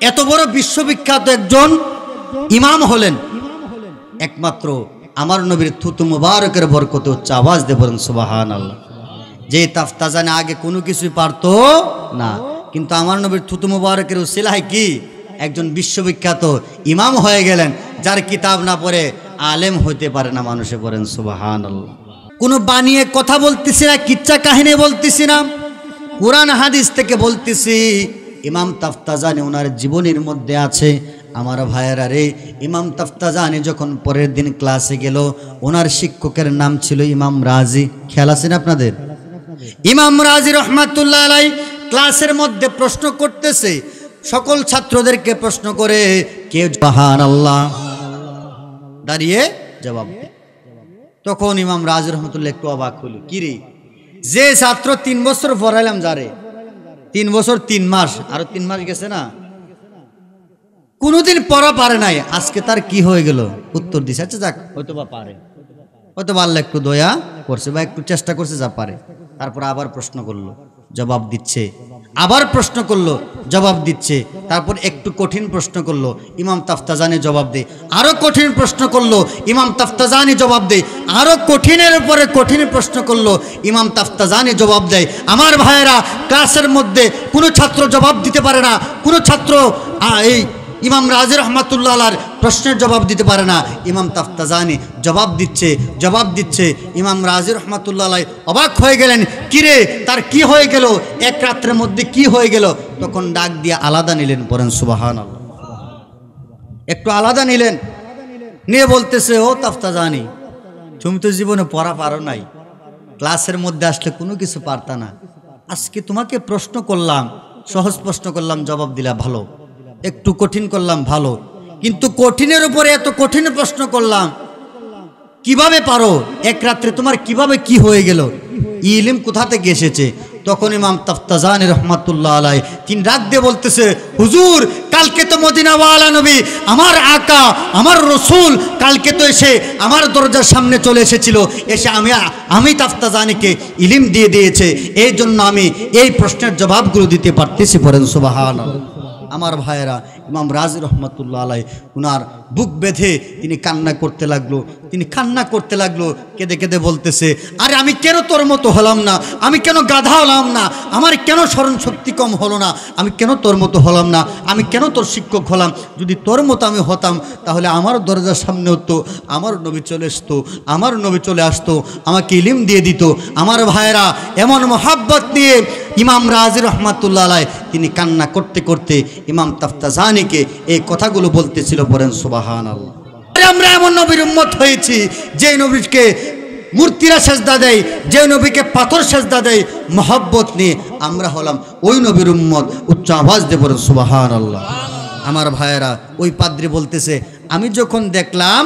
এত বড় বিশ্ববিখ্যাত একজন ইমাম হলেন একমাত্র আমার নবীর থুতু মুবারকের বরকতে উচ্চ আওয়াজ দিয়ে বলেন সুবহানাল্লাহ। যে তাফতাজানে আগে কোনো কিছুই পারতো না, কিন্তু আমার নবীর থুতু মুবারকের উসিলায় কি একজন বিশ্ববিখ্যাত ইমাম হয়ে গেলেন, যার কিতাব না পড়ে আলেম হইতে পারে না মানুষে। বলেন সুবহানাল্লাহ। কোনো বানিয়ে কথা বলতেছি না, কিচ্ছা কাহিনী বলতেছি না, কুরআন হাদিস থেকে বলতেছি। ইমাম তাফতাজানি ওনার জীবনের মধ্যে আছে। আমার ভাইয়েরা রে, ইমাম তাফতাজানি যখন পরের দিন ক্লাসে গেল, ওনার শিক্ষকের নাম ছিল ইমাম রাজি। খেয়াল আছে না আপনাদের? ইমাম রাজি রহমাতুল্লাহ আলাইহি ক্লাসের মধ্যে প্রশ্ন করতেছে, সকল ছাত্রদেরকে প্রশ্ন করে, কে সুবহানাল্লাহ দাঁড়িয়ে জবাব দেয়। তখন ইমাম রাজি রহমাতুল্লাহ একটু অবাক হলো, কি রে, যে ছাত্র 3 বছর পড়াইলাম, যারে 3 বছর 3 মাস, আরো 3 মাস গেছে না, কোনোদিন পড়া পারে নাই, আজকে তার কি হয়ে গেল? উত্তর দিছে, আচ্ছা যাক, হয়তো বা পারে, হয়তো বা আল্লাহ একটু দয়া করছে বা একটু চেষ্টা করছে, যা পারে। তারপর আবার প্রশ্ন করলো, জবাব দিচ্ছে, আবার প্রশ্ন করলো, জবাব দিচ্ছে। তারপর একটু কঠিন প্রশ্ন করলো, ইমাম তাফতাজানি জবাব দেয়। আরো কঠিন প্রশ্ন করলো, ইমাম তাফতাজানি জবাব দেয়। আরো কঠিনের উপরে কঠিন প্রশ্ন করলো, ইমাম তাফতাজানি জবাব দেয়। আমার ভাইয়েরা, ক্লাসের মধ্যে কোনো ছাত্র জবাব দিতে পারে না, কোনো ছাত্র এই ইমাম রাজি রহমাতুল্লাহ আলাইহির প্রশ্নের জবাব দিতে পারে না। ইমাম তাফতাজানি জবাব দিচ্ছে, জবাব দিচ্ছে। ইমাম রাজি রহমাতুল্লাহ আলাইহি অবাক হয়ে গেলেন, কিরে তার কি হয়ে গেল, এক রাত্রের মধ্যে কি হয়ে গেল? তখন ডাক দিয়ে আলাদা নিলেন, পড়েন সুবহানাল্লাহ। একটু আলাদা নিলেন, নিয়ে বলতেছে, ও তাফতাজানি, তুমি তো জীবনে পড়া পারো নাই, ক্লাসের মধ্যে আসলে কোনো কিছু পারতা না, আজকে তোমাকে প্রশ্ন করলাম, সহজ প্রশ্ন করলাম, জবাব দিলা ভালো, একটু কঠিন করলাম ভালো, কিন্তু কঠিনের উপরে এত কঠিন প্রশ্ন করলাম, কিভাবে পারো? এক রাত্রে তোমার কিভাবে কি হয়ে গেল? ইলম কোথা থেকে এসেছে? তখন ইমাম তাফতাজানি রহমাতুল্লাহ আলাইহি তিনি ডাক দিয়ে বলতেছে, হুজুর, কালকে তো মদিনাওয়ালা নবী, আমার আকা, আমার রসুল, কালকে তো এসে আমার দরজার সামনে চলে এসেছিল, এসে আমি তাফতাজানিকে ইলম দিয়ে দিয়েছে, এই জন্য আমি এই প্রশ্নের জবাবগুলো দিতে পারতেছি। পড়েন সুবহানাল্লাহ। আমার ভাইয়েরা, ইমাম রাজি রহমাতুল্লাহ আলাইহি উনার বুক বেঁধে তিনি কান্না করতে লাগলো, তিনি কান্না করতে লাগলো, কেঁদে কেঁদে বলতেছে, আরে আমি কেন তোর মতো হলাম না, আমি কেন গাধা হলাম না, আমার কেন স্মরণ শক্তি কম হলো না, আমি কেন তোর মতো হলাম না, আমি কেন তোর শিক্ষক হলাম? যদি তোর মতো আমি হতাম, তাহলে আমার দরজার সামনে হতো, আমার নবী চলে আসতো, আমার নবী চলে আসতো, আমাকে ইলম দিয়ে দিত। আমার ভাইয়েরা, এমন মোহাব্বত নিয়ে ইমাম রাজি রহমাতুল্লাহ আলাইহি তিনি কান্না করতে করতে ইমাম তাফতাজানিকে এই কথাগুলো বলতেছিল। পড়েন সুবহানাল্লাহ। আমরা এমন নবীর উম্মত হয়েছি, যে নবীকে মূর্তিরা সেজদা দেয়, যে নবীকে পাথর সেজদা দেয়, মোহাব্বত নিয়ে আমরা হলাম ওই নবীর উম্মত। উচ্চ আওয়াজ দিয়ে পড়েন সুবহানাল্লাহ। আমার ভাইয়েরা, ওই পাদ্রী বলতেছে, আমি যখন দেখলাম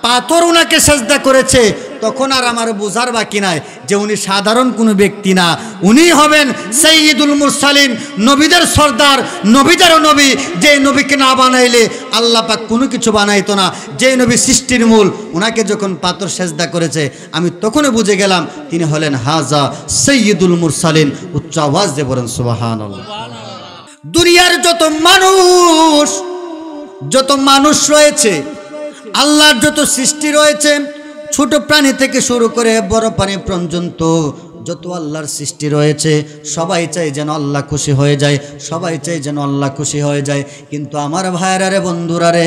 পাথর উনাকে সেজদা করেছে, তখন আর আমার বোঝার বাকি নাই যে উনি সাধারণ কোনো ব্যক্তি না, উনি হবেন সাইয়্যিদুল মুরসালিন, নবীদের সর্দার, নবীদেরও নবী, যে নবীকে না বানাইলে আল্লাহ পাক কোনো কিছু বানাইতো না, যে নবী সৃষ্টির মূল, ওনাকে যখন পাথর সেজদা করেছে, আমি তখনই বুঝে গেলাম তিনি হলেন হাজা সাইয়্যিদুল মুরসালিন। উচ্চ আওয়াজ দিয়ে বলেন সুবহানাল্লাহ। দুনিয়ার যত মানুষ রয়েছে, আল্লাহর যত সৃষ্টি রয়েছে, ছোট প্রাণী থেকে শুরু করে বড় প্রাণী পর্যন্ত যত আল্লাহর সৃষ্টি রয়েছে, সবাই চাই যেন আল্লাহ খুশি হয়ে যায়, সবাই চাই যেন আল্লাহ খুশি হয়ে যায়। কিন্তু আমার ভাইয়েরা রে, বন্ধুরা রে,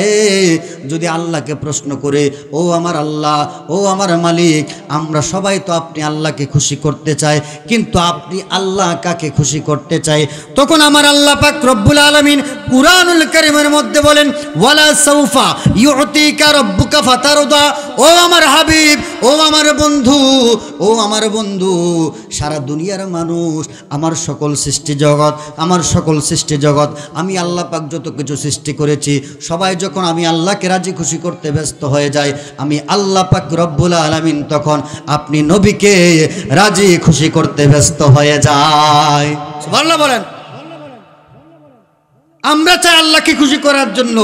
যদি আল্লাহকে প্রশ্ন করে, ও আমার আল্লাহ, ও আমার মালিক, আমরা সবাই তো আপনি আল্লাহকে খুশি করতে চাই, কিন্তু আপনি আল্লাহ কাকে খুশি করতে চাই? তখন আমার আল্লাহ পাক রব্বুল আলামিন কুরআনুল কারীমের মধ্যে বলেন, ওয়ালা সাউফা ইউতিকা রাব্বুকা ফাতারদা। ও আমার হাবিব, ও আমার বন্ধু, ও আমার বন্ধু, সারা দুনিয়ার মানুষ, আমার সকল সৃষ্টি জগৎ, আমি আল্লাহ পাক যত কিছু সৃষ্টি করেছি, সবাই যখন আমি আল্লাহকে রাজি খুশি করতে ব্যস্ত হয়ে যায়, আমি আল্লাহ পাক রব্বুল আলামিন তখন আপনি নবীকে রাজি খুশি করতে ব্যস্ত হয়ে যায়। সুবহানাল্লাহ বলেন। আমরা চাই আল্লাহকে খুশি করার জন্য,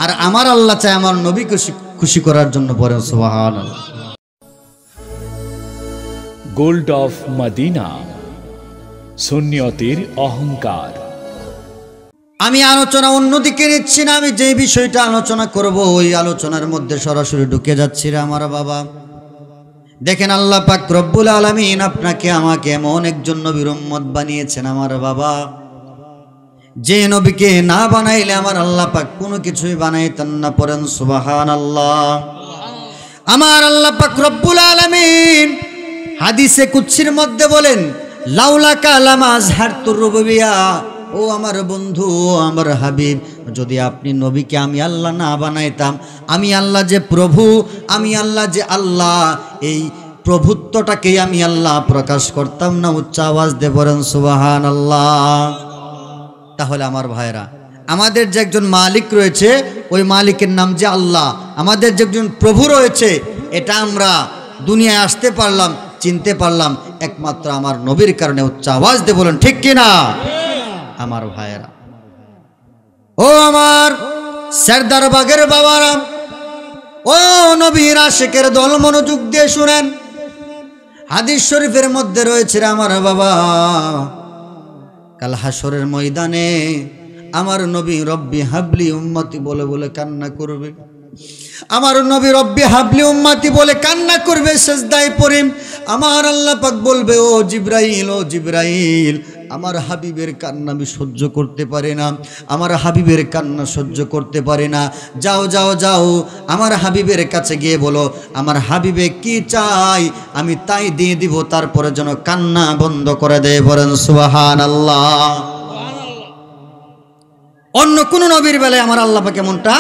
আর আমার আল্লাহ চাই আমার নবীকে খুশি করার জন্য। বলেন সুবহানাল্লাহ। গোল্ড অফ মদিনা, সুন্নিয়তের অহংকার। আমি আলোচনা অন্যদিকে নিচ্ছি না, আমি যে বিষয়টা আলোচনা করব ওই আলোচনার মধ্যে সরাসরি ঢুকে যাচ্ছি রে আমার বাবা। দেখেন আল্লাহ পাক রব্বুল আলামিন আপনাকে আমাকে এমন একজন নবীর উম্মত বানিয়েছেন আমার বাবা, যে নবীকে না বানাইলে আমার আল্লাহ পাক কোনো কিছুই বানাইতেন না। পড়েন সুবহানাল্লাহ। আমার আল্লাহ পাক রব্বুল আলামিন হাদিসে কুদসির মধ্যে বলেন, লাউলাকা লামা আযহারতুর রুবুবিয়া, ও আমার বন্ধু, ও আমার হাবিব, যদি আপনি নবীকে আমি আল্লাহ না বানাইতাম, আমি আল্লাহ যে প্রভু, আমি আল্লাহ যে আল্লাহ, এই প্রভুত্বটাকেই আমি আল্লাহ প্রকাশ করতাম না। উচ্চ আওয়াজ দিয়ে বলেন সুবহানাল্লাহ। তাহলে আমার ভাইরা, আমাদের যে একজন মালিক রয়েছে ওই মালিকের নাম যে আল্লাহ, আমাদের যে একজন প্রভু রয়েছে, এটা আমরা দুনিয়ায় আসতে পারলাম, চিনতে পারলাম একমাত্র আমার নবীর কারণে। উচ্চ আওয়াজ দিয়ে বলেন ঠিক কিনা আমার ভাইয়েরা। ও আমার সরদার বাগের বাবারা, ও নবীর আশিকের দল, মনোযোগ দিয়ে শুনেন। হাদিস শরীফের মধ্যে রয়েছে আমার বাবা, কাল হাসরের ময়দানে আমার নবী রব্বি হাবলি উম্মতি বলে বলে কান্না করবে। আমার নবী রব্বি হাবলি উম্মতি বলে কান্না করবে, সিজদায় পড়ে আমার আল্লাহ পাক বলবে, ও জিবরাইল, ও জিবরাইল, আমার হাবিবের কান্না আমি সহ্য করতে পারি না, আমার হাবিবের কান্না সহ্য করতে পারি না। যাও যাও যাও, আমার হাবিবের কাছে গিয়ে বলো, আমার হাবিবে কি চাই আমি তাই দিয়ে দিব, তারপরে যেন কান্না বন্ধ করে দেয়। বলেন সুবহানাল্লাহ। অন্য কোন নবীর বেলায় আমার আল্লাহ পাক এমনটা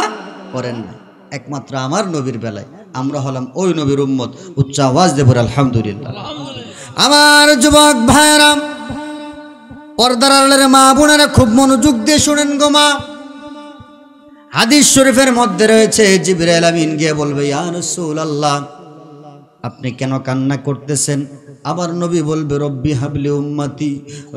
করেন না, একমাত্র আমার নবীর বেলায় আমরা হলাম ওই নবীর উম্মত। উচ্চ আওয়াজ দিয়ে বলে আলহামদুলিল্লাহ। আমার যুবক ভাইরা, পর্দার আড়ালের মা বোনেরা, খুব মনোযোগ দিয়ে শুনেন গো মা। হাদিস শরীফের মধ্যে রয়েছে, জিবরাইল আমিন গিয়ে বলবে, ইয়া রাসূলুল্লাহ, আপনি কেন কান্না করতেছেন? আমার নবী বলবে, রব্বি হাবলি উম্মতি,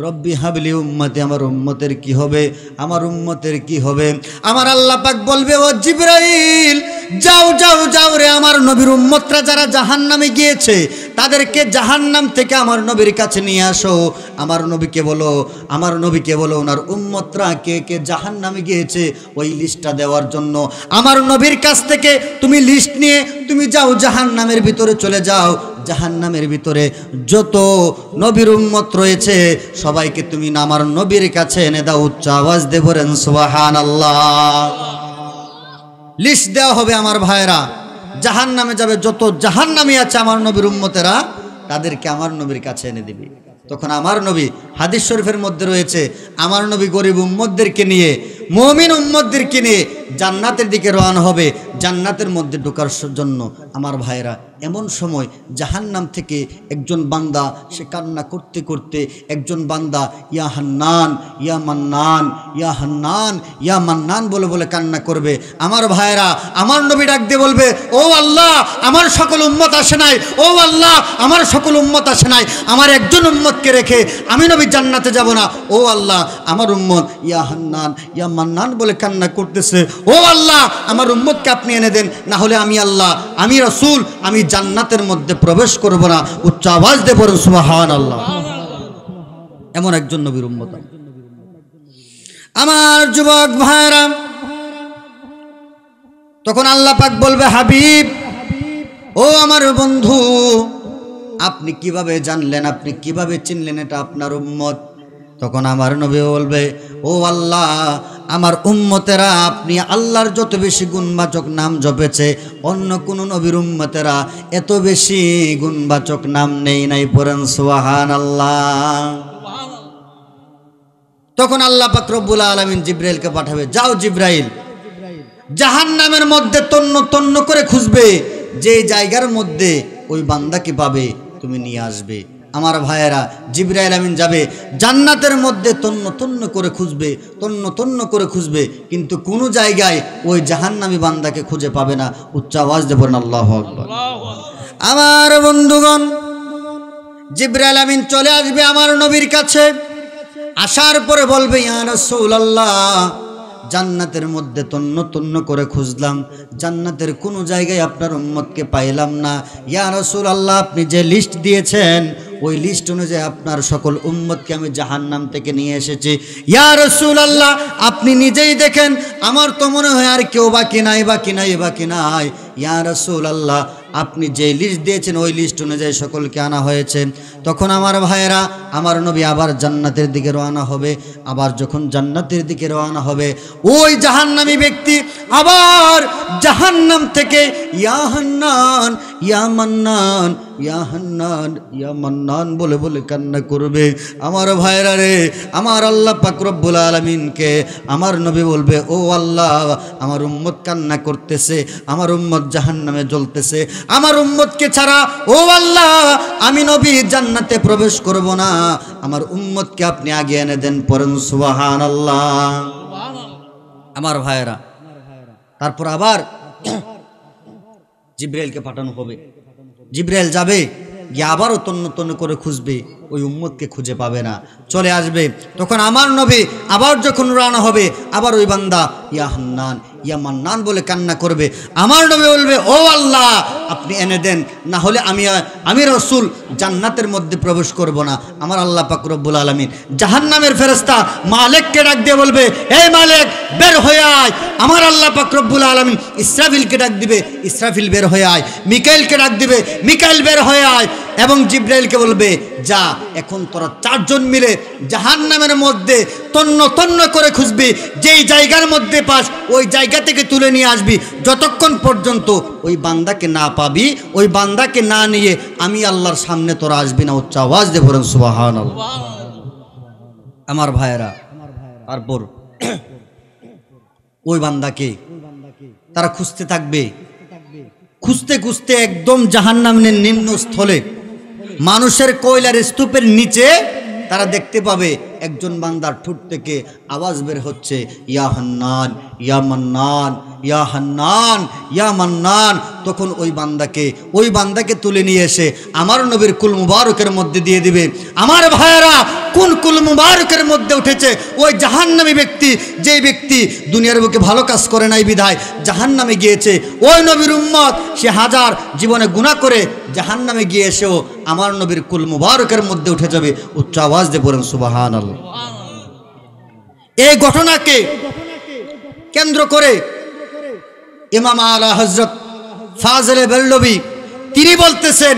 রব্বি হাবলি উম্মতি, আমার উম্মতের কি হবে, আমার উম্মতের কি হবে? আমার আল্লাহ পাক বলবে, ও জিবরাইল, যাও যাও যাও রে, আমার নবীর উম্মতরা যারা জাহান্নামে গিয়েছে তাদেরকে জাহান্নাম থেকে আমার নবীর কাছে নিয়ে আসো। আমার নবীকে বলো, আমার নবীকে বলো ওনার উম্মতরা কে কে জাহান্নামে গিয়েছে ওই লিস্টটা দেওয়ার জন্য। আমার নবীর কাছ থেকে তুমি লিস্ট নিয়ে তুমি যাও, জাহান্নামের ভিতরে চলে যাও। জাহান্নামের ভিতরে যত নবীর উম্মত রয়েছে সবাইকে তুমি আমার নবীর কাছে এনে দাও। উচ্চ আওয়াজ দিয়ে বলেন সুবহানাল্লাহ। লিস্ট দেওয়া হবে আমার ভাইরা, জাহান্নামে যাবে যত জাহান্নামী আছে আমার নবীর উম্মতেরা, তাদেরকে আমার নবীর কাছে এনে দিবি। তখন আমার নবী, হাদিস শরীফের মধ্যে রয়েছে, আমার নবী গরিব উম্মতদেরকে নিয়ে, মুমিন উম্মতদেরকে নিয়ে জান্নাতের দিকে রওনা হবে, জান্নাতের মধ্যে ঢোকার জন্য। আমার ভাইরা, এমন সময় জাহান্নাম থেকে একজন বান্দা সে কান্না করতে করতে, একজন বান্দা ইয়া হান্নান, ইয়া মান্নান, ইয়া হান্নান, ইয়া মান্নান বলে বলে কান্না করবে। আমার ভাইরা, আমার নবী ডাক দিয়ে বলবে, ও আল্লাহ, আমার সকল উম্মত আসে নাই, ও আল্লাহ, আমার সকল উম্মত আসে নাই, আমার একজন উম্মতকে রেখে আমি নবী জান্নাতে যাব না। ও আল্লাহ, আমার উম্মত ইয়া হান্নান, ইয়া মান্নান বলে কান্না করতেছে। ও আল্লাহ, আমার উম্মতকে আপনি এনে দেন, না হলে আমি আল্লাহ, আমি রাসূল, আমি জান্নাতের মধ্যে প্রবেশ করব না। উচ্চ আওয়াজ দিয়ে বলুন সুবহানাল্লাহ। এমন একজন নবীর উম্মত। আমার যুবক ভাইরা, তখন আল্লাহ পাক বলবে, হাবিব, ও আমার বন্ধু, আপনি কিভাবে জানলেন, আপনি কিভাবে চিনলেন এটা আপনার উম্মত? তখন আমার নবী বলবে, ও আল্লাহ, আমার উম্মতেরা আপনি আল্লাহর যত বেশি গুণবাচক নাম জপেছে, অন্য কোন নবীর উম্মতেরা এত বেশি গুণবাচক নাম নেই নাই। পড়েন সুবহানাল্লাহ। তখন আল্লাহ পাক রব্বুল আলামিন জিবরাইলকে পাঠাবে, যাও জিবরাইল, জাহান্নামের মধ্যে তন্ন তন্ন করে খুঁজবে, যে জায়গার মধ্যে ওই বান্দাকে পাবে তুমি নিয়ে আসবে। আমার ভাইয়েরা, জিবরাইল আমিন যাবে জান্নাতের মধ্যে তন্ন তন্ন করে খুঁজবে, তন্ন তন্ন করে খুঁজবে, কিন্তু কোনো জায়গায় ওই জাহান্নামী বান্দাকে খুঁজে পাবে না। উচ্চ আওয়াজ দিয়ে বলেন আল্লাহু আকবার। আমার বন্ধুগণ, জিবরাইল আমিন চলে আসবে আমার নবীর কাছে, আসার পরে বলবে, ইয়া রাসূলুল্লাহ, জান্নাতের মধ্যে তন্ন তন্ন করে খুঁজলাম, জান্নাতের কোনো জায়গায় আপনার উম্মতকে পাইলাম না। ইয়া রাসূলুল্লাহ, আপনি যে লিস্ট দিয়েছেন ওই লিস্ট অনুযায়ী আপনার সকল উম্মতকে আমি জাহান্নাম থেকে নিয়ে এসেছি। ইয়া রাসূলুল্লাহ, আপনি নিজেই দেখেন, আমার তো মনে হয় আর কেউ বাকি নাই। ইয়া রাসূলুল্লাহ, আপনি যে লিস্ট দিয়েছেন ওই লিস্ট অনুযায়ী সকলকে আনা হয়েছে। তখন আমার ভাইয়েরা, আমার নবী আবার জান্নাতের দিকে রওনা হবে। আবার যখন জান্নাতের দিকে রওনা হবে, ওই জাহান্নামী ব্যক্তি আবার জাহান্নাম থেকে ইয়া হান্নান ইয়া মান্নান, ইয়া হান্নান ইয়া মান্নান বলে বলে কান্না করবে। আমার ভাইয়েরা রে, আমার আল্লাহ পাক রব্বুল আলামিনকে আমার নবী বলবে, ও আল্লাহ, আমার উম্মত কান্না করতেছে, আমার উম্মত জাহান্নামে জ্বলতেছে, আমার উম্মতকে ছাড়া ও আল্লাহ আমি নবী জান্নাতে প্রবেশ করব না, আমার উম্মতকে আপনি আগে এনে দেন। পড়েন সুবহানাল্লাহ। আমার ভাইয়েরা, তারপর আবার জিবরাইলকে পাঠানো হবে। জিবরাইল যাবে, গিয়ে আবারও তন্ন তন্ন করে খুঁজবে, ওই উম্মতকে খুঁজে পাবে না, চলে আসবে। তখন আমার নবী আবার যখন রওনা হবে, আবার ওই বান্দা ইয়া হান্নান ইয়া মান্নান বলে কান্না করবে। আমার নবী বলবে, ও আল্লাহ আপনি এনে দেন, না হলে আমি রাসূল জান্নাতের মধ্যে প্রবেশ করব না। আমার আল্লাহ পাক রব্বুল আলামিন জাহান্নামের ফেরেশতা মালিককে ডাক দিয়ে বলবে, এই মালিক বের হয়ে আয়। আমার আল্লাহ পাক রব্বুল আলামিন ইসরাফিলকে ডাক দিবে, ইসরাফিল বের হয়ে আয়। মিকাইলকে ডাক দিবে, মিকাইল বের হয়ে আয়। এবং জিবরাইলকে বলবে, যা এখন তোরা চারজন মিলে জাহান্নামের মধ্যে তন্ন তন্ন করে খুঁজবি, যেই জায়গার মধ্যে পাস ওই জায়গা থেকে তুলে নিয়ে আসবি। যতক্ষণ পর্যন্ত ওই বান্দাকে না পাবি, ওই বান্দাকে না নিয়ে আমি আল্লাহর সামনে তোরা আসবি না। উচ্চ আওয়াজ দিয়ে বলেন সুবহানাল্লাহ। আমার ভাইয়েরা, তারপর ওই বান্দাকে তারা খুঁজতে থাকবে। খুঁজতে খুঁজতে একদম জাহান্নামের নিম্ন স্থলে মানুষের কয়লার স্তূপের নিচে তারা দেখতে পাবে একজন বান্দার ঠোঁট থেকে আওয়াজ বের হচ্ছে, ইয়া হান্নান ইয়া মান্নান, ইয়া হান্নান ইয়া মান্নান। তখন ওই বান্দাকে তুলে নিয়ে এসে আমার নবীর কুল মুবারকের মধ্যে দিয়ে দিবে। আমার ভাইয়েরা, কোন কুল মুবারকের মধ্যে উঠেছে? ওই জাহান্নামী ব্যক্তি, যেই ব্যক্তি দুনিয়ার বুকে ভালো কাজ করে নাই বিধায় জাহান্নামে গিয়েছে। ওই নবীর উম্মত, সে হাজার জীবনে গুনাহ করে জাহান্নামে গিয়ে এসেও আমার নবীর কুল মুবারকের মধ্যে উঠে যাবে। উচ্চ আওয়াজ দিয়ে বলেন সুবহানাল্লাহ। এই ঘটনাকে কেন্দ্র করে ইমাম আলা হযরত ফাজলে বেরলভী তিনি বলতেছেন,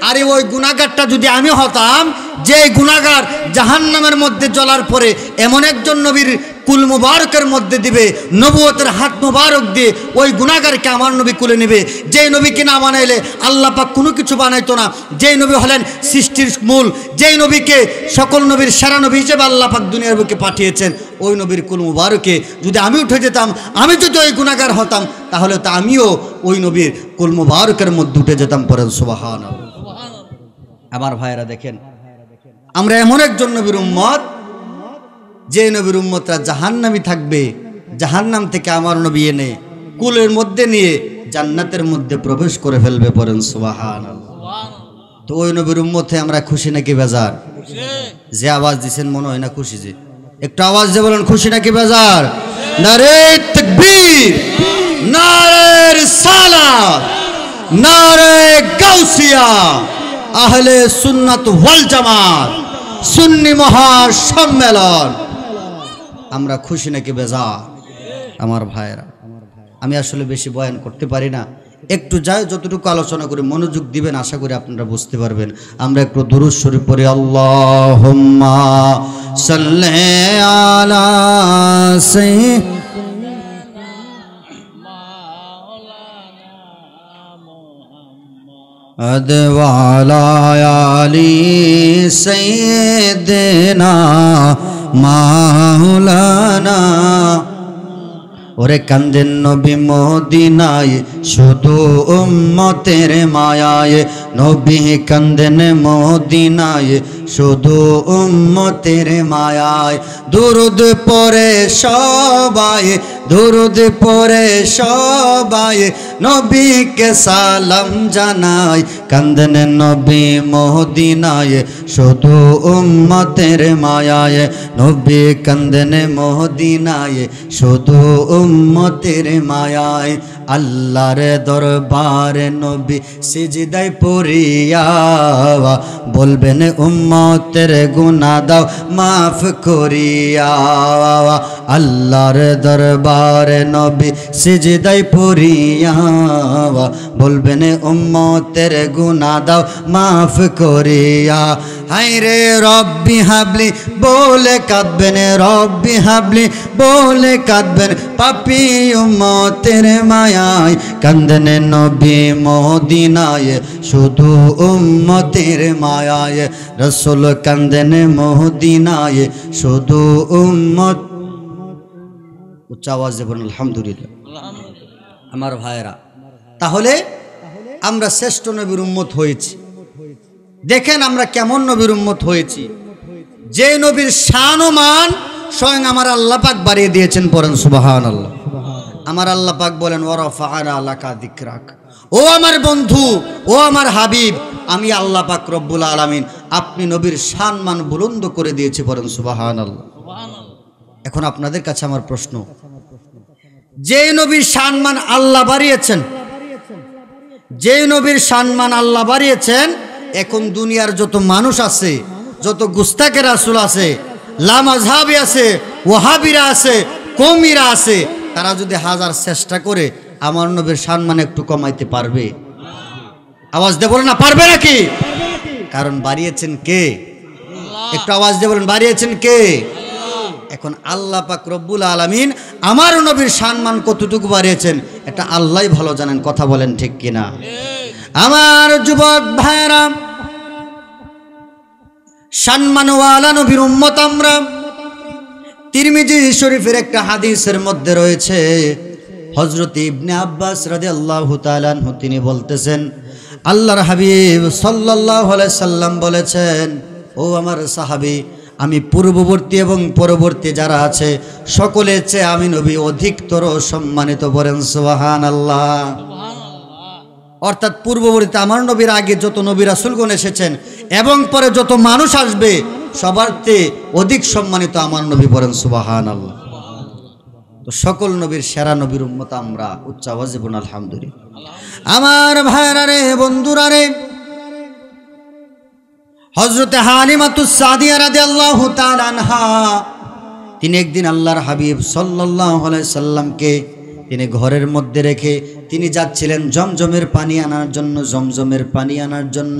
আরে ওই গুনাহগারটা যদি আমি হতাম, যে গুনাহগার জাহান্নামের মধ্যে জ্বলার পরে এমন একজন নবীর কুল মুবারকের মধ্যে দিবে, নবুয়তের হাত মুবারক দিয়ে ওই গুনাহগারকে আমার নবী কুলে নেবে। যেই নবীকে না বানাইলে আল্লাহ পাক কোনো কিছু বানাইতো না। যেই নবী হলেন সৃষ্টির মূল, যেই নবীকে সকল নবীর সেরা নবী হিসেবে আল্লাহ পাক দুনিয়ার বুকে পাঠিয়েছেন, ওই নবীর কুল মুবারকে যদি আমি উঠে যেতাম, আমি যদি ওই গুনাহগার হতাম, তাহলে তো আমিও ওই নবীর কুল মুবারকের মধ্যে উঠে যেতাম। পড়েন সুবহানাল্লাহ। আমার ভাইয়েরা দেখেন, আমরা এমন একজন নবীর উম্মত, যে নবীর উম্মতরা জাহান্নামী থাকবে, জাহান্নাম থেকে আমার নবী এনে কুলের মধ্যে নিয়ে জান্নাতের মধ্যে প্রবেশ করে ফেলবে। পড়েন সুবহানাল্লাহ। তো ওই নবীর উম্মতে আমরা খুশি নাকি বেজার? যে আওয়াজ দিচ্ছেন মনে হয় না খুশি। যে একটু আওয়াজ দিয়ে বলেন, খুশি নাকি বেজার? নারে তাকবীর, নারে রিসালাত, নারে গাউসিয়া, আহলে সুন্নাত ওয়াল জামাত, সুন্নি মহাসম্মেলন। আমরা খুশি নাকি বেজার? আমার ভাইয়েরা, আমি আসলে বেশি বয়ান করতে পারি না, একটু যাই যতটুকু আলোচনা করে মনোযোগ দিবেন, আশা করি আপনারা বুঝতে পারবেন। আমরা একটু দুরূদ শরীফ পড়ি। আল্লাহুম্মা সাল্লি আলা আদওয়ালা আলী সাইয়্যিদিনা মাওলানা। ওরে কান্দেন নবী মদিনায় শুধু উম্মতের মায়ায়, নবী কান্দেন মদিনায় শুধু উম্মতের মায়ায়। দুরুদ পড়ে সবাই, দুরুদ পড়ে সবাই, নবীকে সালাম জানাই, কান্দেন নবী মদিনায় শুধু উম্মতের মায়ায়, নবী কান্দেন মদিনায় শুধু উম্মতের মায়ায়। আল্লাহর দরবারে নবী সিজদায় পড়িয়া বলবেন উম্মতের গুনাহ দাও মাফ করিয়া। আল্লাহর দরবারে নবী সিজদায় পড়িয়া বলবেন উম্মতের গুনাহ দাও মাফ করিয়া। হায়রে রব্বি হাবলি বলে কাঁদবেন, রব্বি হাবলি বলে কাঁদবেন, পাপী উম্মতের মায়ায় কান্দেন নবী মদিনায় শুধু উম্মতের মায়ায়। রাসূল কান্দেন মদিনায় শুধু উম্মত। উচ্চ আওয়াজে বলুন আলহামদুলিল্লাহ। আমার ভাইরা, তাহলে আমরা শ্রেষ্ঠ নবীর উম্মত হয়েছি। দেখেন আমরা কেমন নবীর উম্মত হয়েছি, যে নবীর শান ও মান স্বয়ং আমার আল্লাহ পাক বাড়িয়ে দিয়েছেন। পড়েন সুবহানাল্লাহ। আমার আল্লাহ পাক বলেন ওয়ারাফা'না লাকা যিকরাক, ও আমার বন্ধু, ও আমার হাবিব, আমি আল্লাহ পাক রব্বুল আলামিন আপনি নবীর শান মান বুলন্দ করে দিয়েছি। পড়েন সুবহানাল্লাহ। এখন আপনাদের কাছে আমার প্রশ্ন, যে নবীর শান মান আল্লাহ বাড়িয়েছেন, যে নবীর শান মান আল্লাহ বাড়িয়েছেন, এখন দুনিয়ার যত মানুষ আছে, যত গুস্তাকে রাসূল আছে, লামাযহাবি আছে, ওয়াহাবিরা আছে, কওমিরা আছে, তারা যদি হাজার চেষ্টা করে আমার নবীর সম্মান একটু কমাইতে পারবে? আওয়াজ দিয়ে বলেন না, পারবে নাকি? কারণ বাড়িয়েছেন কে? একটু আওয়াজ দিয়ে বলেন, বাড়িয়েছেন কে? এখন আল্লাহ পাক রব্বুল আলামিন আমার নবীর সম্মান কতটুকু বাড়িয়েছেন এটা আল্লাহই ভালো জানেন। কথা বলেন ঠিক কিনা? আমার যুবক ভাইরা, সম্মানওয়ালা নবীর উম্মত আমরা। তিরমিজি শরীফের একটা হাদিসের মধ্যে রয়েছে, হযরত ইবনে আব্বাস রাদিয়াল্লাহু তাআলা আনহু তিনি বলতেছেন, আল্লাহর হাবিব সাল্লাল্লাহু আলাইহি সাল্লাম বলেছেন, ও আমার সাহাবী, আমি পূর্ববর্তী এবং পরবর্তী যারা আছে সকলের চেয়ে আমি নবী অধিকতর সম্মানিত। বলেন সুবহানাল্লাহ। অর্থাৎ পূর্ববর্তী আমার নবীর আগে যত নবী রাসূলগণ এসেছেন এবং পরে যত মানুষ আসবে সবার চেয়ে অধিক সম্মানিত আমার নবী। বলেন সুবহানাল্লাহ। তো সকল নবীর সেরা নবীর উম্মত আমরা। উচ্চ আওয়াজে বলুন আলহামদুলিল্লাহ। আমার ভাইরা রে, বন্ধুরা রে, হযরত হালিমাতুস সাদিয়া রাদিয়াল্লাহু তাআলা আনহা তিনি একদিন আল্লাহর হাবিব সাল্লাল্লাহু আলাইহি সাল্লামকে তিনি ঘরের মধ্যে রেখে তিনি যাচ্ছিলেন জমজমের পানি আনার জন্য। জমজমের পানি আনার জন্য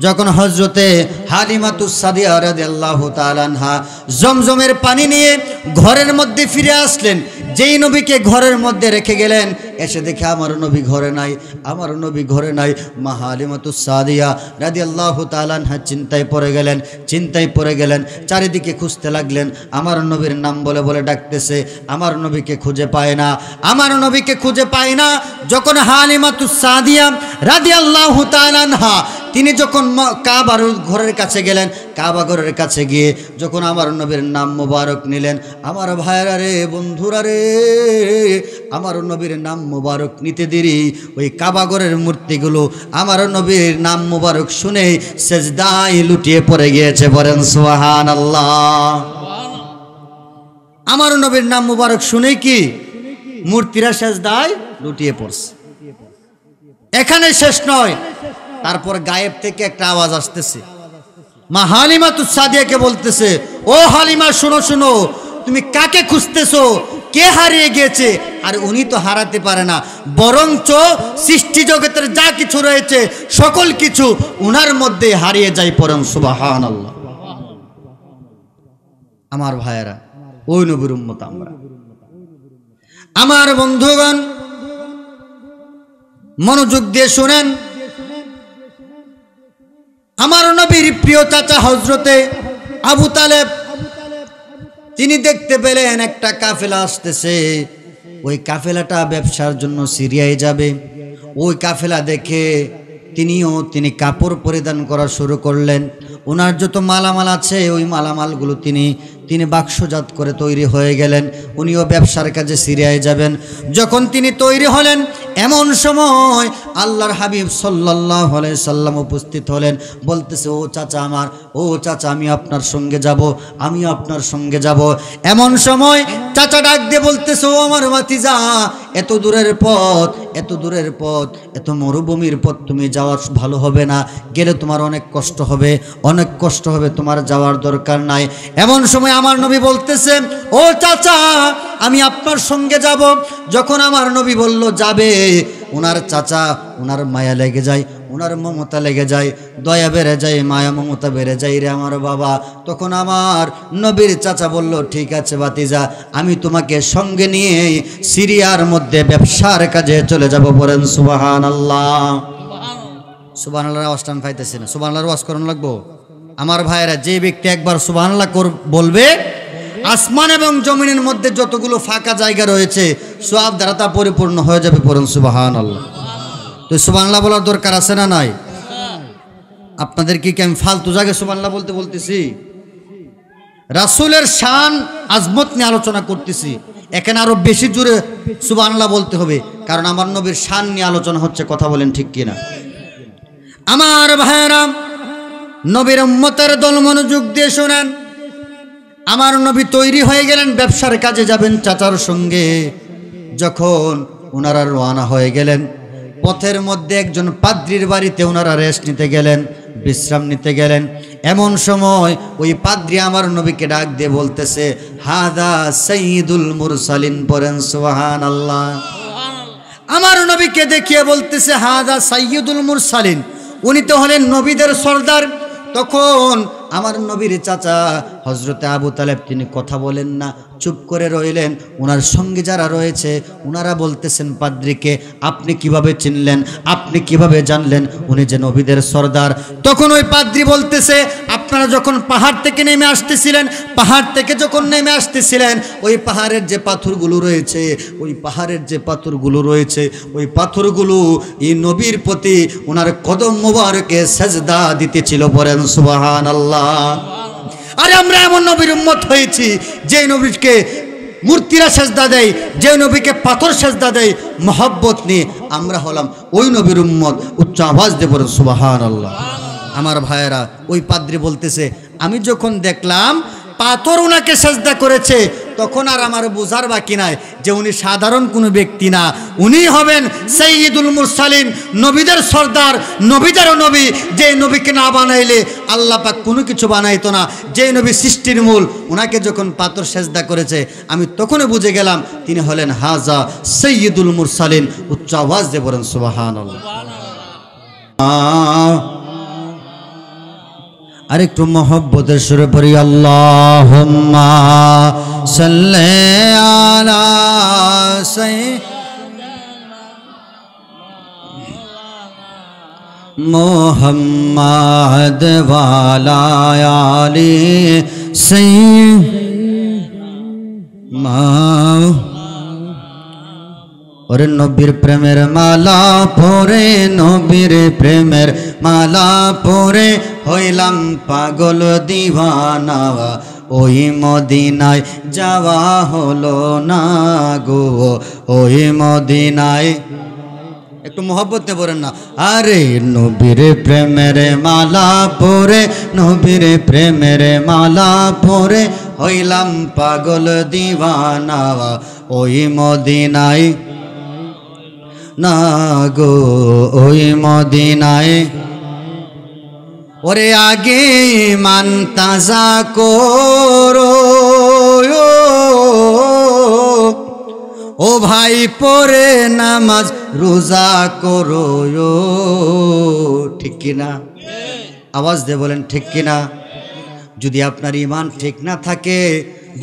যখন হযরতে হালিমাতুস সাদিয়া রাদিয়াল্লাহু তাআলা আনহা জমজমের পানি নিয়ে ঘরের মধ্যে ফিরে আসলেন, যেই নবীকে ঘরের মধ্যে রেখে গেলেন, এসে দেখে আমার নবী ঘরে নাই, আমার নবী ঘরে নাই। মা হালিমাতুস সাদিয়া রাদিয়াল্লাহু তাআলা আনহা চিন্তায় পড়ে গেলেন, চিন্তায় পড়ে গেলেন, চারিদিকে খুঁজতে লাগলেন। আমার নবীর নাম বলে বলে ডাকতেছে, আমার নবীকে খুঁজে পায় না, আমার নবীকে খুঁজে পায় না। যখন হালিমাতুস সাদিয়া রাদিয়াল্লাহু তাআলা আনহা তিনি যখন কাবার ঘরের কাছে গেলেন, কাবা ঘরের কাছে গিয়ে যখন আমার নবীর নাম মোবারক নিলেন, আমার ভাইরা রে, বন্ধুরা রে, আমার নবীর নাম মোবারক নিতে দেরি ওই কাবা ঘরের মূর্তিগুলো আমার নবীর নাম মোবারক শুনে সেজদায় লুটিয়ে পড়ে গিয়েছে। বলেন সুবহানাল্লাহ। আমার নবীর নাম মোবারক শুনে কি মূর্তিরা সেজদায় লুটিয়ে পড়ছে। এখানে শেষ নয়, তারপর গায়েব থেকে একটা আওয়াজ আসতেছে, মা হালিমাতুস সাদিয়াকে বলতেছে, ও হালিমা শুনো শুনো, তুমি কাকে খুঁজতেছো? কে হারিয়ে গিয়েছে? আর উনি তো হারাতে পারে না, বরঞ্চ সৃষ্টি জগতের যা কিছু রয়েছে সকল কিছু উনার মধ্যে হারিয়ে যায়। পরম সুবহানাল্লাহ। আমার ভাইয়েরা, ওই নবীর উম্মত আমরা। আমার বন্ধুগণ মনোযোগ দিয়ে শুনেন, আমার নবীর প্রিয় চাচা হযরতে আবু তালেব তিনি দেখতে পেলেন একটা কাফেলা আসতেছে, ওই কাফেলাটা ব্যবসার জন্য সিরিয়ায় যাবে। ওই কাফেলা দেখে তিনি কাপড় পরিধান করা শুরু করলেন। ওনার যত মালামাল আছে ওই মালামালগুলো তিনি বাক্সজাত করে তৈরি হয়ে গেলেন। উনিও ব্যবসার কাজে সিরিয়ায় যাবেন। যখন তিনি তৈরি হলেন, এমন সময় আল্লাহর হাবিব সাল্লাল্লাহু আলাইহি সাল্লাম উপস্থিত হলেন, বলতেছে ও চাচা আমার, ও চাচা আমি আপনার সঙ্গে যাব, আমি আপনার সঙ্গে যাব। এমন সময় চাচা ডাক দিয়ে বলতেছে ও আমার ভাতিজা, এত দূরের পথ, এত দূরের পথ, এত মরুভূমির পথ তুমি যাওয়া ভালো হবে না, গেলে তোমার অনেক কষ্ট হবে, অনেক কষ্ট হবে, তোমার যাওয়ার দরকার নাই। এমন সময় আমার নবী বলতেছে ও চাচা আমি আপনার সঙ্গে যাব। যখন আমার নবী বলল যাবে, ওনার চাচা, ওনার মায়া লেগে যায়, ওনার মমতা লেগে যায়, দয়া বেড়ে যায়, মায়া মমতা বেড়ে যায় রে আমার বাবা। তখন আমার নবীর চাচা বলল ঠিক আছে ভাতিজা, আমি তোমাকে সঙ্গে নিয়ে সিরিয়ার মধ্যে ব্যবসার কাজে চলে যাব। বলেন সুবহানাল্লাহ। সুবহানাল্লাহর আওয়াজটা আমি পাইতেছি না, সুবহানাল্লাহর আওয়াজ করুন লাগবো। আমার ভাইয়েরা, যে ব্যক্তি একবার সুবহানাল্লাহ বলবে, আসমান এবং জমিনের মধ্যে যতগুলো ফাঁকা জায়গা রয়েছে সওয়াব দ্বারা তা পরিপূর্ণ হয়ে যাবে। পড়ুন সুবহানাল্লাহ। তো সুবহানাল্লাহ বলার দরকার আছে না নাই? আপনাদের কি আমি ফালতু জায়গায় সুবহানাল্লাহ বলতেছি? রাসূলের শান আজমত নিয়ে আলোচনা করতেছি, এখানে আরো বেশি জোরে সুবহানাল্লাহ বলতে হবে, কারণ আমার নবীর শান নিয়ে আলোচনা হচ্ছে। কথা বলেন ঠিক কিনা? আমার ভাইয়েরা, নবীর উম্মতের দল মনোযোগ দিয়ে শোনেন। আমার নবী তৈরি হয়ে গেলেন, ব্যবসার কাজে যাবেন চাচার সঙ্গে। যখন ওনারা রওনা হয়ে গেলেন, পথের মধ্যে একজন পাদ্রীর বাড়িতে ওনারা রেস্ট নিতে গেলেন, বিশ্রাম নিতে গেলেন। এমন সময় ওই পাদ্রী আমার নবীকে ডাক দিয়ে বলতেছে হাদা সাইয়্যিদুল মুরসালিন। পড়েন সুবহানাল্লাহ। আমার নবীকে দেখিয়ে বলতেছে হাদা সাইয়্যিদুল মুরসালিন, উনি তো হলেন নবীদের সর্দার। তখন আমার নবীর চাচা হযরতে আবু তালেব তিনি কথা বলেন না, চুপ করে রইলেন। ওনার সঙ্গে যারা রয়েছে ওনারা বলতেছেন পাদ্রীকে আপনি কিভাবে চিনলেন, আপনি কিভাবে জানলেন উনি যে নবীদের সর্দার? তখন ওই পাদ্রী বলতেছে আপনারা যখন পাহাড় থেকে নেমে আসতেছিলেন, পাহাড় থেকে যখন নেমে আসতেছিলেন, ওই পাহাড়ের যে পাথরগুলো রয়েছে, ওই পাহাড়ের যে পাথরগুলো রয়েছে, ওই পাথরগুলো এই নবীর প্রতি ওনার কদম মোবারকে সেজদা দিতেছিল। বলেন সুবহানাল্লাহ। আরে আমরা এমন নবীর উম্মত হয়েছি যে নবীকে মূর্তিরা সেজদা দেয়, যে নবীকে পাথর সেজদা দেয়, মহব্বত নিয়ে আমরা হলাম ওই নবীর উম্মত। উচ্চ আওয়াজ দিয়ে বলেন সুবহানাল্লাহ। আমার ভাইয়েরা, ওই পাদ্রী বলতেছে আমি যখন দেখলাম পাথর ওনাকে সেজদা করেছে, তখন আর আমার বোঝার বাকি নাই যে উনি সাধারণ কোনো ব্যক্তি না, উনি হবেন সাইয়্যিদুল মুরসালিন, নবীদের সর্দার, নবীদেরও নবী। যে নবীকে না বানাইলে আল্লাহ পাক কোনো কিছু বানাইতো না, যে নবী সৃষ্টির মূল, ওনাকে যখন পাথর সেজদা করেছে আমি তখনই বুঝে গেলাম তিনি হলেন হাজা সাইয়্যিদুল মুরসালিন। উচ্চ আওয়াজ দিয়ে বলেন সুবহানাল্লাহ। আরেকটু মহব্বতের সুরে পড়ি আল্লাহুম্মা সাল্লি আলা মুহাম্মাদ ওয়া আলা আলি সাইয়্যিদিনা। ওরে নবীর প্রেমের মালা পরে, নবীর প্রেমের মালা পরে হইলাম পাগল দিওয়ানা, ওই মদিনায় যাওয়া হলো না গো, ওই মদিনায়। একটু মহব্বতে বলেন না। আরে নবীর প্রেমের মালা পরে, নবীর প্রেমের মালা পরে হইলাম পাগল দিওয়ানা, ওই মদিনায় না গো, ওই মদিনায়। ওরে আগে মান তাজা করো, ও ভাই পরে নামাজ রোজা করো। ঠিক কিনা? আওয়াজ দিয়ে বলেন ঠিক কিনা? যদি আপনার ইমান ঠিক না থাকে,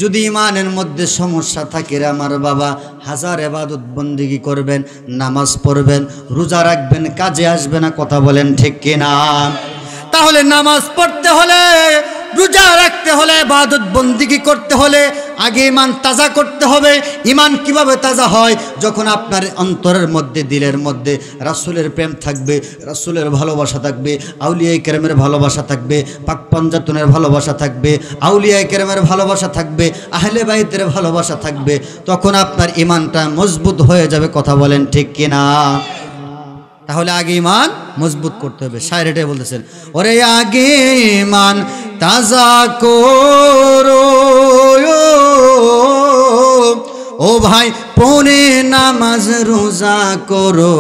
যদি ইমানের মধ্যে সমস্যা থাকে রে আমার বাবা, হাজার ইবাদত বন্দেগী করবেন, নামাজ পড়বেন, রোজা রাখবেন, কাজে আসবে না। কথা বলেন ঠিক কিনা? তাহলে নামাজ পড়তে হলে, রোজা রাখতে হলে, ইবাদত বন্দেগী করতে হলে আগে ঈমান তাজা করতে হবে। ঈমান কিভাবে তাজা হয়? যখন আপনার অন্তরের মধ্যে, দিলের মধ্যে রাসূলের প্রেম থাকবে, রাসূলের ভালোবাসা থাকবে, আউলিয়া কেরামের ভালোবাসা থাকবে, পাক পাঞ্জাতনের ভালোবাসা থাকবে, আউলিয়া কেরামের ভালোবাসা থাকবে, আহলে বাইতের ভালোবাসা থাকবে, তখন আপনার ঈমানটা মজবুত হয়ে যাবে। কথা বলেন ঠিক কিনা? তাহলে আগে ঈমান মজবুত করতে হবে। শায়ের এটাই বলতেছেন, ওরে আগে ঈমান তাজা করো ও ভাই, পড়ে নামাজ রোজা করো।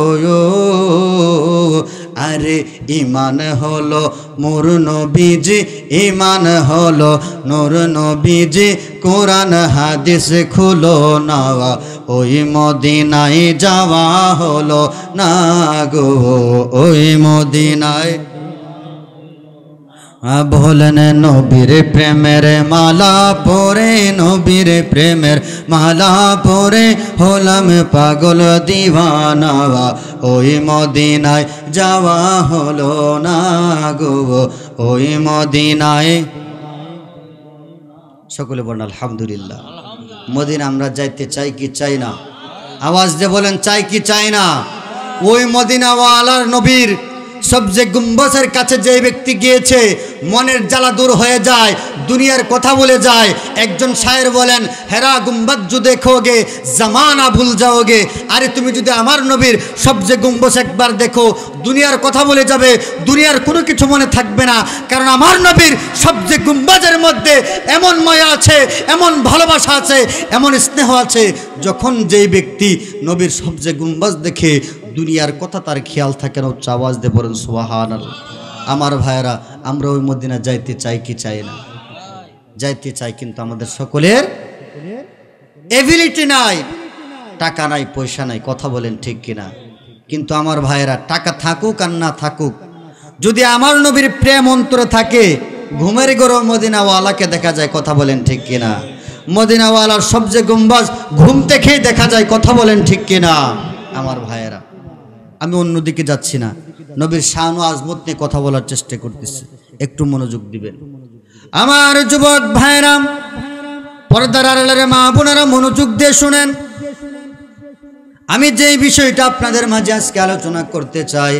আরে ঈমান হলো মোর নবীজি, ঈমান হলো নূর নবীজি, কোরআন হাদিস খুলো না, ওই মদিনায় যাওয়া হলো না গো, ওই মদিনায়। বলেন নবীর প্রেমের মালা পরে, নবীর প্রেমের মালা পরে হলাম পাগল দিওয়ানা, ওই মদিনায় যাওয়া হলো না গো, ওই মদিনায়। সকলে বলেন আলহামদুলিল্লাহ। মদিনা আমরা যাইতে চাই কি চাই না? আওয়াজ দিয়ে বলেন, চাই কি চাই না? ওই মদিনাওয়ালার নবীর সবজে গুম্বজের কাছে যে ব্যক্তি গিয়েছে মনের জ্বালা দূর হয়ে যায়, দুনিয়ার কথা বলে যায়। একজন শায়ের বলেন, হেরা গুম্বজ জো দেখোগে জামানা ভুল যাওগে। আরে তুমি যদি আমার নবীর সবজে গুম্বজ একবার দেখো, দুনিয়ার কথা বলে যাবে, দুনিয়ার কোনো কিছু মনে থাকবে না। কারণ আমার নবীর সবজে গুম্বজের মধ্যে এমন মায়া আছে, এমন ভালোবাসা আছে, এমন স্নেহ আছে, যখন যেই ব্যক্তি নবীর সবজে গুম্বজ দেখে দুনিয়ার কথা তার খেয়াল থাকে না। উচ্চ আওয়াজ দিয়ে বলেন সুবহানাল্লাহ। আমার ভাইয়েরা, আমরা ওই মদিনা যাইতে চাই কি চাই না? যাইতে চাই, কিন্তু আমাদের সকলের এবিলিটি নাই, টাকা নাই, পয়সা নাই। কথা বলেন ঠিক কিনা? কিন্তু আমার ভাইয়েরা, টাকা থাকুক আর না থাকুক, যদি আমার নবীর প্রেম অন্তরে থাকে, ঘুমের ঘরে মদিনাওয়ালাকে দেখা যায়। কথা বলেন ঠিক কিনা? মদিনাওয়ালার সবচেয়ে গুম্বাজ ঘুম থেকেই দেখা যায়। কথা বলেন ঠিক কিনা? আমার ভাইয়েরা, আমি অন্যদিকে যাচ্ছি না, নবীর শান ও আজমত নিয়ে কথা বলার চেষ্টা করতেছি, একটু মনোযোগ দিবেন। আমার যুবক ভাইয়েরা, পর্দার আড়ালের মা বোনেরা, মনোযোগ দিয়ে শুনেন। আমি যে বিষয়টা আপনাদের মাঝে আজকে আলোচনা করতে চাই,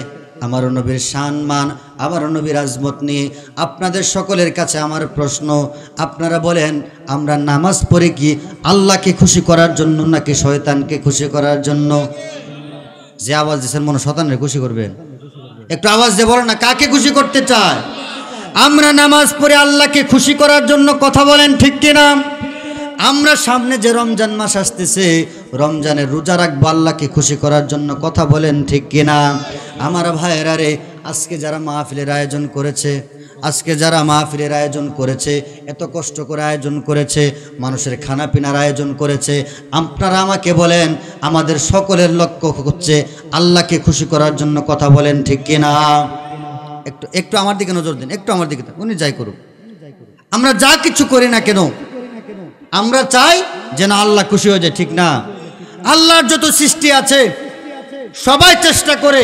আমার নবীর শান মান, আমার নবীর আজমত নিয়ে আপনাদের সকলের কাছে আমার প্রশ্ন, আপনারা বলেন, আমরা নামাজ পড়ে কি আল্লাহকে খুশি করার জন্য নাকি শয়তানকে খুশি করার জন্য? যে আওয়াজ দিচ্ছেন মনে শয়তানকে খুশি করবেন? একটু আওয়াজ দিয়ে বলেন না, কাকে খুশি করতে চায়? আমরা নামাজ পড়ে আল্লাহকে খুশি করার জন্য। কথা বলেন ঠিক কিনা? আমরা সামনে যে রমজান মাস আসতেছে, রমজানের রোজা রাখবো আল্লাহকে খুশি করার জন্য। কথা বলেন ঠিক কিনা? আমার ভাইয়েরা রে, আজকে যারা মাহফিলের আয়োজন করেছে, আজকে যারা মাহফিলের আয়োজন করেছে, এত কষ্ট করে আয়োজন করেছে, মানুষের খানা পিনার আয়োজন করেছে, আপনারা আমাকে বলেন, আমাদের সকলের লক্ষ্য হচ্ছে আল্লাহকে খুশি করার জন্য। কথা বলেন ঠিক কিনা? একটু একটু আমার দিকে নজর দিন, একটু আমার দিকে। উনি যাই করুক, আমরা যা কিছু করি না কেন, আমরা চাই যেন আল্লাহ খুশি হয়ে যায়, ঠিক না? আল্লাহর যত সৃষ্টি আছে সবাই চেষ্টা করে,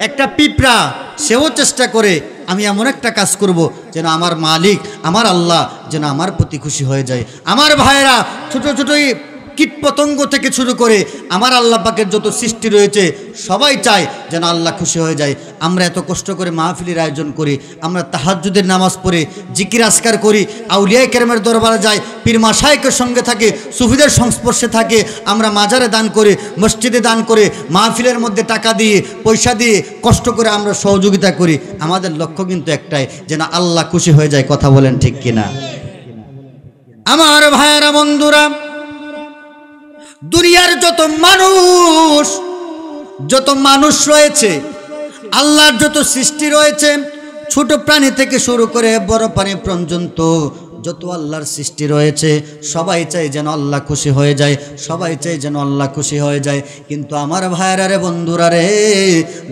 একটা পিঁপড়া সেও চেষ্টা করে, আমি এমন একটা কাজ করব যেন আমার মালিক, আমার আল্লাহ যেন আমার প্রতি খুশি হয়ে যায়। আমার ভাইয়েরা, ছোট ছোট কীটপতঙ্গ থেকে শুরু করে আমার আল্লাহ পাকের যত সৃষ্টি রয়েছে সবাই চায় যেন আল্লাহ খুশি হয়ে যায়। আমরা এত কষ্ট করে মাহফিলের আয়োজন করি, আমরা তাহাজ্জুদের নামাজ পড়ে জিকির আসকার করি, আউলিয়া কেরামের দরবারে যাই, পীর মাশায়েখের সঙ্গে থাকে, সুফিদের সংস্পর্শে থাকে, আমরা মাজারে দান করে, মসজিদে দান করে, মাহফিলের মধ্যে টাকা দিয়ে, পয়সা দিয়ে, কষ্ট করে আমরা সহযোগিতা করি। আমাদের লক্ষ্য কিন্তু একটাই, যেন আল্লাহ খুশি হয়ে যায়। কথা বলেন ঠিক কিনা? আমার ভাইয়েরা, বন্ধুরা, দুনিয়ার যত মানুষ রয়েছে, আল্লাহর যত সৃষ্টি রয়েছে, ছোট প্রাণী থেকে শুরু করে বড় প্রাণী পর্যন্ত যত আল্লাহর সৃষ্টি রয়েছে, সবাই চাই যেন আল্লাহ খুশি হয়ে যায়, সবাই চাই যেন আল্লাহ খুশি হয়ে যায়। কিন্তু আমার ভাইয়েরা রে, বন্ধুরা রে,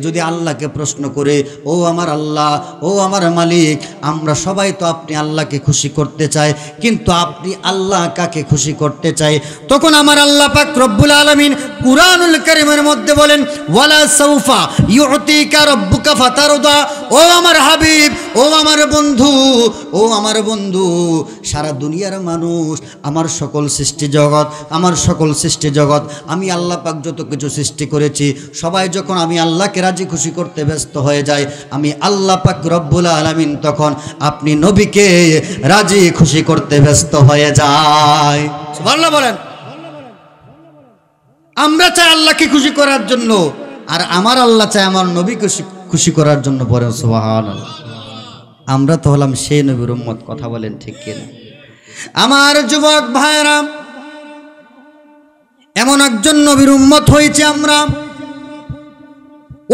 যদি আল্লাহকে প্রশ্ন করে, ও আমার আল্লাহ, ও আমার মালিক, আমরা সবাই তো আপনি আল্লাহকে খুশি করতে চাই, কিন্তু আপনি আল্লাহ কাকে খুশি করতে চাই? তখন আমার আল্লাহ পাক রব্বুল আলামিন কুরআনুল কারীমের মধ্যে বলেন, ওয়ালা সাউফা ইউতিকা রাব্বুকা ফাতারদা। ও আমার হাবিব, ও আমার বন্ধু, ও আমার বন্ধু, সারা দুনিয়ার মানুষ, আমার সকল সৃষ্টি জগৎ, আমার সকল সৃষ্টি জগৎ, আমি আল্লাহ পাক যত কিছু সৃষ্টি করেছি, সবাই যখন আমি আল্লাহকে রাজি খুশি করতে ব্যস্ত হয়ে যায়, আমি আল্লাহ পাক রব্বুল আলামিন তখন আপনি নবীকে রাজি খুশি করতে ব্যস্ত হয়ে যায়। সুবহানাল্লাহ বলেন। আমরা চাই আল্লাহকে খুশি করার জন্য, আর আমার আল্লাহ চাই আমার নবীকে খুশি করার জন্য। পরে সুবহানাল্লাহ। আমরা তো হলাম সেই নবীর উম্মত, কথা বলেন ঠিক কিনা? আমার যুবক ভাইরা, এমন একজন নবীর উম্মত হয়েছে আমরা,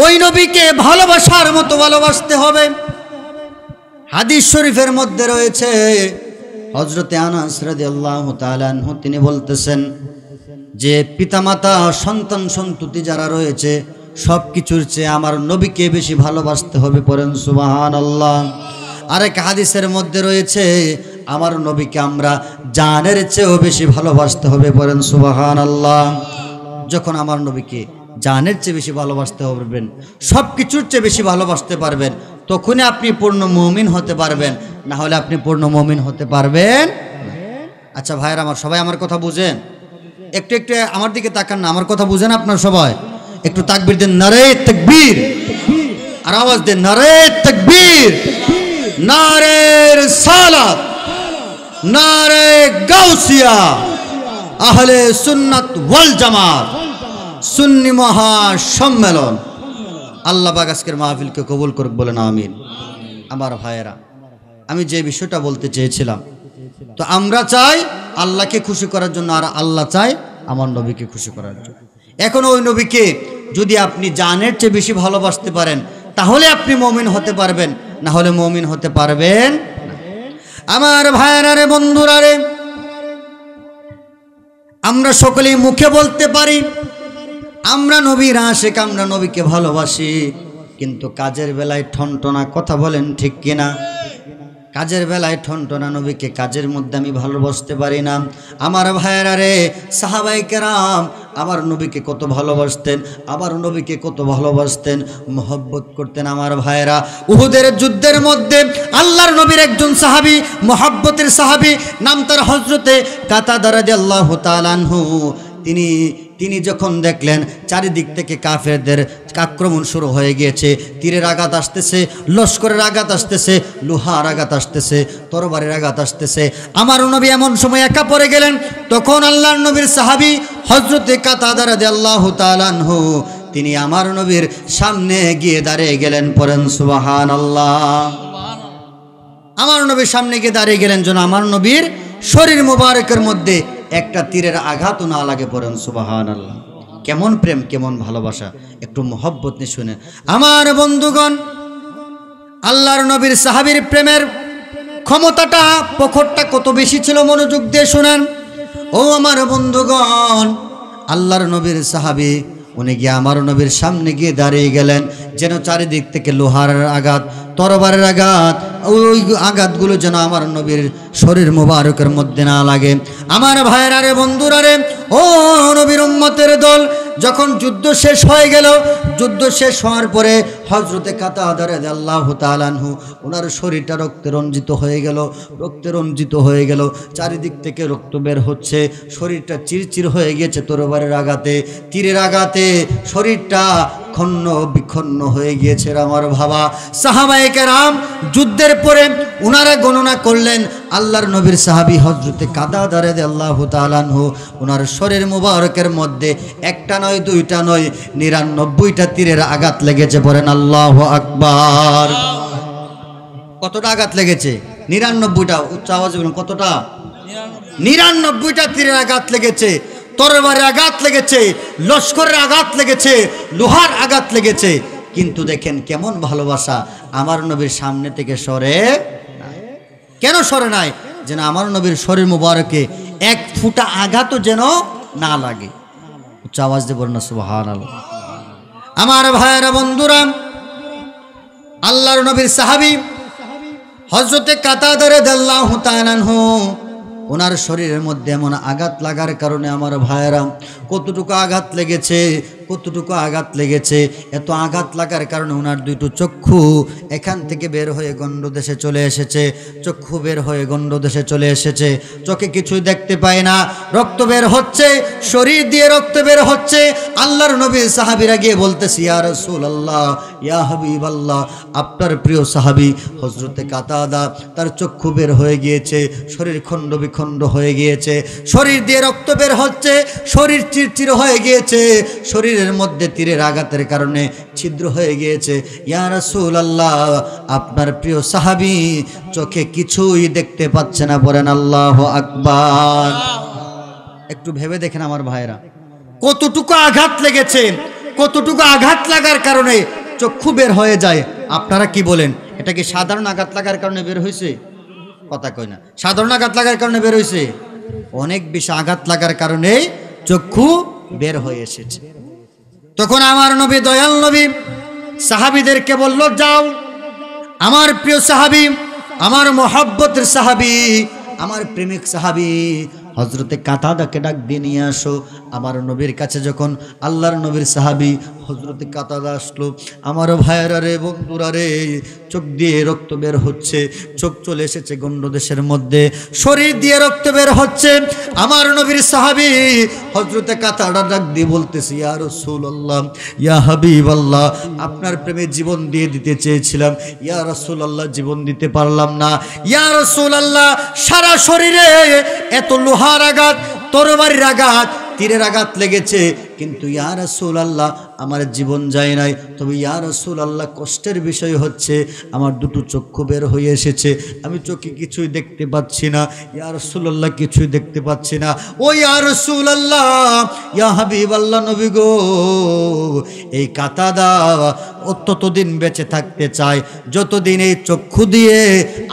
ওই নবীকে ভালোবাসার মতো ভালোবাসতে হবে। হাদিস শরীফের মধ্যে রয়েছে, হযরতে আনাস রাদিয়াল্লাহু তাআলা আনহু তিনি বলতেছেন যে পিতামাতা সন্তান সন্ততি যারা রয়েছে সব কিছুর চেয়ে আমার নবীকে বেশি ভালোবাসতে হবে। পড়েন সুবহানাল্লাহ। আরেক হাদিসের মধ্যে রয়েছে আমার নবীকে আমরা জানের চেয়েও বেশি ভালোবাসতে হবে। পড়েন সুবহানাল্লাহ। যখন আমার নবীকে জানের চেয়ে বেশি ভালোবাসতে পারবেন, সব কিছুর চেয়ে বেশি ভালোবাসতে পারবেন, তখনই আপনি পূর্ণ মুমিন হতে পারবেন, না হলে আপনি পূর্ণ মুমিন হতে পারবেন। আচ্ছা ভাইরা আমার, সবাই আমার কথা বুঝেন? একটু একটু আমার দিকে তাকান না, আমার কথা বুঝেন আপনারা সবাই? একটু তাকবীর দেন, নারে তাকবীর, আর আওয়াজ দেন নারে তাকবীর, নারে রিসালাত, নারে গাউসিয়া, আহলে সুন্নাত ওয়াল জামাত, সুন্নি মহা সম্মেলন। আল্লাহ পাক আজকের মাহফিলকে কবুল করুক, বলেন আমিন। আমার ভাইয়েরা, আমি যে বিষয়টা বলতে চেয়েছিলাম, তো আমরা চাই আল্লাহকে খুশি করার জন্য, আর আল্লাহ চাই আমার নবীকে খুশি করার জন্য। এখন ওই নবীকে যদি আপনি জানের চেয়ে বেশি ভালোবাসতে পারেন, তাহলে আপনি মুমিন হতে পারবেন, না হলে মুমিন হতে পারবেন না। আমার ভাইয়েরা রে, বন্ধুরা রে, আমরা সকলেই মুখে বলতে পারি আমরা নবীর আশিক, আমরা নবীকে ভালোবাসি, কিন্তু কাজের বেলায় ঠনটনা, কথা বলেন ঠিক কিনা? কাজের বেলায় ঠনটনা, নবীকে কাজের মধ্যে আমি ভালোবাসতে পারি না। আমার ভাইয়েরা রে, সাহাবায়ে কেরাম আমার নবীকে কত ভালোবাসতেন, আমার নবীকে কত ভালোবাসতেন, মহব্বত করতেন। আমার ভাইয়েরা, উহুদের যুদ্ধের মধ্যে আল্লাহর নবীর একজন সাহাবী, মহব্বতের সাহাবী, নাম তার হযরতে কাতাদা রাদিয়াল্লাহু তাআলা আনহু, তিনি যখন দেখলেন চারিদিক থেকে কাফেরদের আক্রমণ শুরু হয়ে গিয়েছে, তীরের আঘাত আসতেছে, লস্করের আঘাত আসতেছে, লোহার আঘাত আসতেছে, তরবারির আঘাত আসতেছে, আমার নবী এমন সময় একা পড়ে গেলেন। তখন আল্লাহর নবীর সাহাবী হযরতে কাতাদা রাদিয়াল্লাহু তাআলা আনহু তিনি আমার নবীর সামনে গিয়ে দাঁড়িয়ে গেলেন। পড়েন সুবহানাল্লাহ। আমার নবীর সামনে গিয়ে দাঁড়িয়ে গেলেন যেন আমার নবীর শরীর মুবারকের মধ্যে একটা তীরের আঘাতও না লাগে। পড়েন সুবহানাল্লাহ। কেমন প্রেম, কেমন ভালোবাসা, একটু মহব্বত নিয়ে শুনে। আমার বন্ধুগণ, আল্লাহর নবীর সাহাবীর প্রেমের ক্ষমতাটা, প্রখরটা কত বেশি ছিল, মনোযোগ দিয়ে শুনেন। ও আমার বন্ধুগণ, আল্লাহর নবীর সাহাবী উনি গিয়ে আমার নবীর সামনে গিয়ে দাঁড়িয়ে গেলেন যেন চারিদিক থেকে লোহার আঘাত, তরবারের আঘাত, ওই আঘাতগুলো যেন আমার নবীর শরীর মুবারকের মধ্যে না লাগে। আমার ভাইয়েরা রে, বন্ধুরা রে, ও নবীর উম্মতের দল, যখন যুদ্ধ শেষ হয়ে গেল, যুদ্ধ শেষ হওয়ার পরে হযরতে কাতাদা রাদিয়াল্লাহু তাআলা আনহু ওনার শরীরটা রক্তে রঞ্জিত হয়ে গেল, রক্তে রঞ্জিত হয়ে গেল, চারিদিক থেকে রক্ত বের হচ্ছে, শরীরটা চিরচির হয়ে গেছে তরবারের আঘাতে, তীরের আঘাতে শরীরটা খন্ন বিখন্ন হয়ে গিয়েছে। আমার ভাবা সাহাবায়ে কেরাম যুদ্ধের পরে ওনারা গণনা করলেন আল্লাহর নবীর সাহাবী হযরতে কাতাদা রাদিয়াল্লাহু তাআলা আনহু ওনার শরীর মুবারকের মধ্যে একটা নয়, দুইটা নয়, 99টা তীরের আঘাত লেগেছে। বলেন আল্লাহু আকবার। কতটা আঘাত লেগেছে? 99টা। উচ্চ আওয়াজে বলুন, কতটা? 99টা তীরের আঘাত লেগেছে, তরবারের আঘাত লেগেছে, লস্করের আঘাত লেগেছে, লোহার আঘাত লেগেছে। কিন্তু দেখেন কেমন ভালোবাসা, আমার নবীর সামনে থেকে সরে কেন সরে নাই? যেন আমার নবীর শরীর মুবারকে এক ফুটা আঘাতও যেন না লাগে। উচ্চ আওয়াজ দিয়ে বলুন না সুবহানাল্লাহ। আমার ভাইয়েরা, বন্ধুরা, আল্লাহর নবীর সাহাবী হযরতে কাতাদা রাদিয়াল্লাহু তাআলা আনহু ওনার শরীরের মধ্যে এমন আঘাত লাগার কারণে আমার ভাইয়েরা কতটুকু আঘাত লেগেছে, কতটুকু আঘাত লেগেছে। এত আঘাত লাগার কারণে ওনার দুটো চক্ষু এখান থেকে বের হয়ে গণ্ডদেশে চলে এসেছে, চক্ষু বের হয়ে গণ্ডদেশে চলে এসেছে। চোখে কিছুই দেখতে পায় না, রক্ত বের হচ্ছে, শরীর দিয়ে রক্ত বের হচ্ছে। আল্লাহর নবী সাহাবীরা গিয়ে বলতেছে, ইয়া রাসূলুল্লাহ, ইয়া হাবিবাল্লাহ, আপনার প্রিয় সাহাবী হযরতে কাতাদা, তার চক্ষু বের হয়ে গিয়েছে, শরীর খণ্ড বিখণ্ড হয়ে গিয়েছে, শরীর দিয়ে রক্ত বের হচ্ছে, শরীর চিরচির হয়ে গিয়েছে, শরীরের মধ্যে তীরের আঘাতের কারণে ছিদ্র হয়ে গিয়েছে। ইয়া রাসূলুল্লাহ, আপনার প্রিয় সাহাবী চোখে কিছুই দেখতে পাচ্ছে না। বলেন আল্লাহু আকবার। একটু ভেবে দেখেন আমার ভাইরা, কতটুকু আঘাত লেগেছে, কতটুকু আঘাত লাগার কারণে চক্ষু বের হয়ে যায়। আপনারা কি বলেন, এটা কি সাধারণ আঘাত লাগার কারণে বের হয়েছে? কথা কয় না, সাধারণ আঘাত লাগার কারণে বের হয়েছে, অনেক বেশি আঘাত লাগার কারণে চক্ষু বের হয়ে এসেছে। তখন আমার নবী, দয়াল নবী সাহাবীদেরকে বলল, যাও আমার প্রিয় সাহাবী, আমার মহব্বতের সাহাবী, আমার প্রেমিক সাহাবী হযরতে কাতাদাকে ডাক দিয়ে নিয়ে আসো। আমার নবীর কাছে যখন আল্লাহর নবীর সাহাবী হযরতে কাতাদা আসলো, আমার ভাইয়েরা রে, বন্ধুরা রে, চোখ দিয়ে রক্ত বের হচ্ছে, চোখ চলে এসেছে গণ্ডদেশের মধ্যে, শরীর দিয়ে রক্ত বের হচ্ছে। আমার নবীর সাহাবী হযরতে কাতাদা ডাক দিয়ে বলতেছে, ইয়া রাসূলুল্লাহ, ইয়া হাবিবাল্লাহ, আপনার প্রেমে জীবন দিয়ে দিতে চেয়েছিলাম, ইয়া রাসূলুল্লাহ, জীবন দিতে পারলাম না। ইয়া রাসূলুল্লাহ, সারা শরীরে এত লোহার আঘাত, তরবারির আঘাত, তীরের আঘাত লেগেছে, কিন্তু ইয়া রাসূলুল্লাহ আমার জীবন যায় নাই। তবে ইয়া রাসূলুল্লাহ, কষ্টের বিষয় হচ্ছে আমার দুটো চক্ষু বের হয়ে এসেছে, আমি চোখে কিছুই দেখতে পাচ্ছি না। ইয়া রাসূলুল্লাহ, কিছুই দেখতে পাচ্ছি না। ও ইয়া রাসূলুল্লাহ, ইয়া হাবিবাল্লাহ, নবী গো, এই কাতাদা ততদিন বেঁচে থাকতে চায় যতদিন এই চক্ষু দিয়ে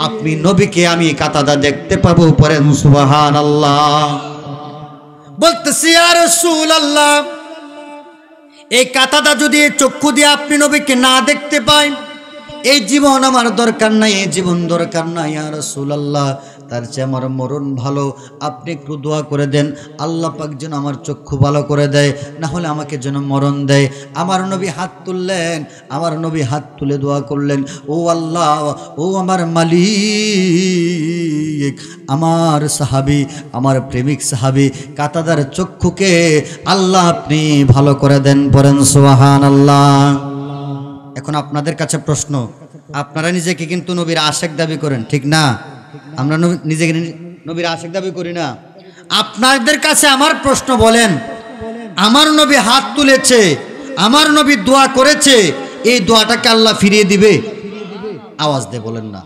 আপনি নবীকে আমি কাতাদা দেখতে পাবো। পড়েন সুবহানাল্লাহ। বলতেছি, ইয়া রাসূলুল্লাহ, এই কাতাদা যদি চক্ষু দিয়ে আপনি নবীকে না দেখতে পাই, এই জীবন আমার দরকার নাই, এই জীবন দরকার নাই। ইয়া রাসূলুল্লাহ, তার চেয়ে আমার মরণ ভালো। আপনি একটু দোয়া করে দেন, আল্লাহ পাক যেন আমার চক্ষু ভালো করে দেয়, না হলে আমাকে যেন মরণ দেয়। আমার নবী হাত তুললেন, আমার নবী হাত তুলে দোয়া করলেন, ও আল্লাহ, ও আমার মালিক, আমার সাহাবী, আমার প্রেমিক সাহাবী কাতাদার চক্ষুকে আল্লাহ আপনি ভালো করে দেন। পড়েন সুবহানাল্লাহ। এখন আপনাদের কাছে প্রশ্ন, আপনারা নিজেকে কিন্তু নবীর আশিক দাবি করেন, ঠিক না? আমরা নিজেকে নবীর আশিক দাবি করি না। আপনাদের কাছে আমার প্রশ্ন, বলেন, আমার নবী হাত তুলেছে, আমার নবী দোয়া করেছে, এই দোয়াটাকে আল্লাহ ফিরিয়ে দিবে? আওয়াজ দিয়ে বলেন না,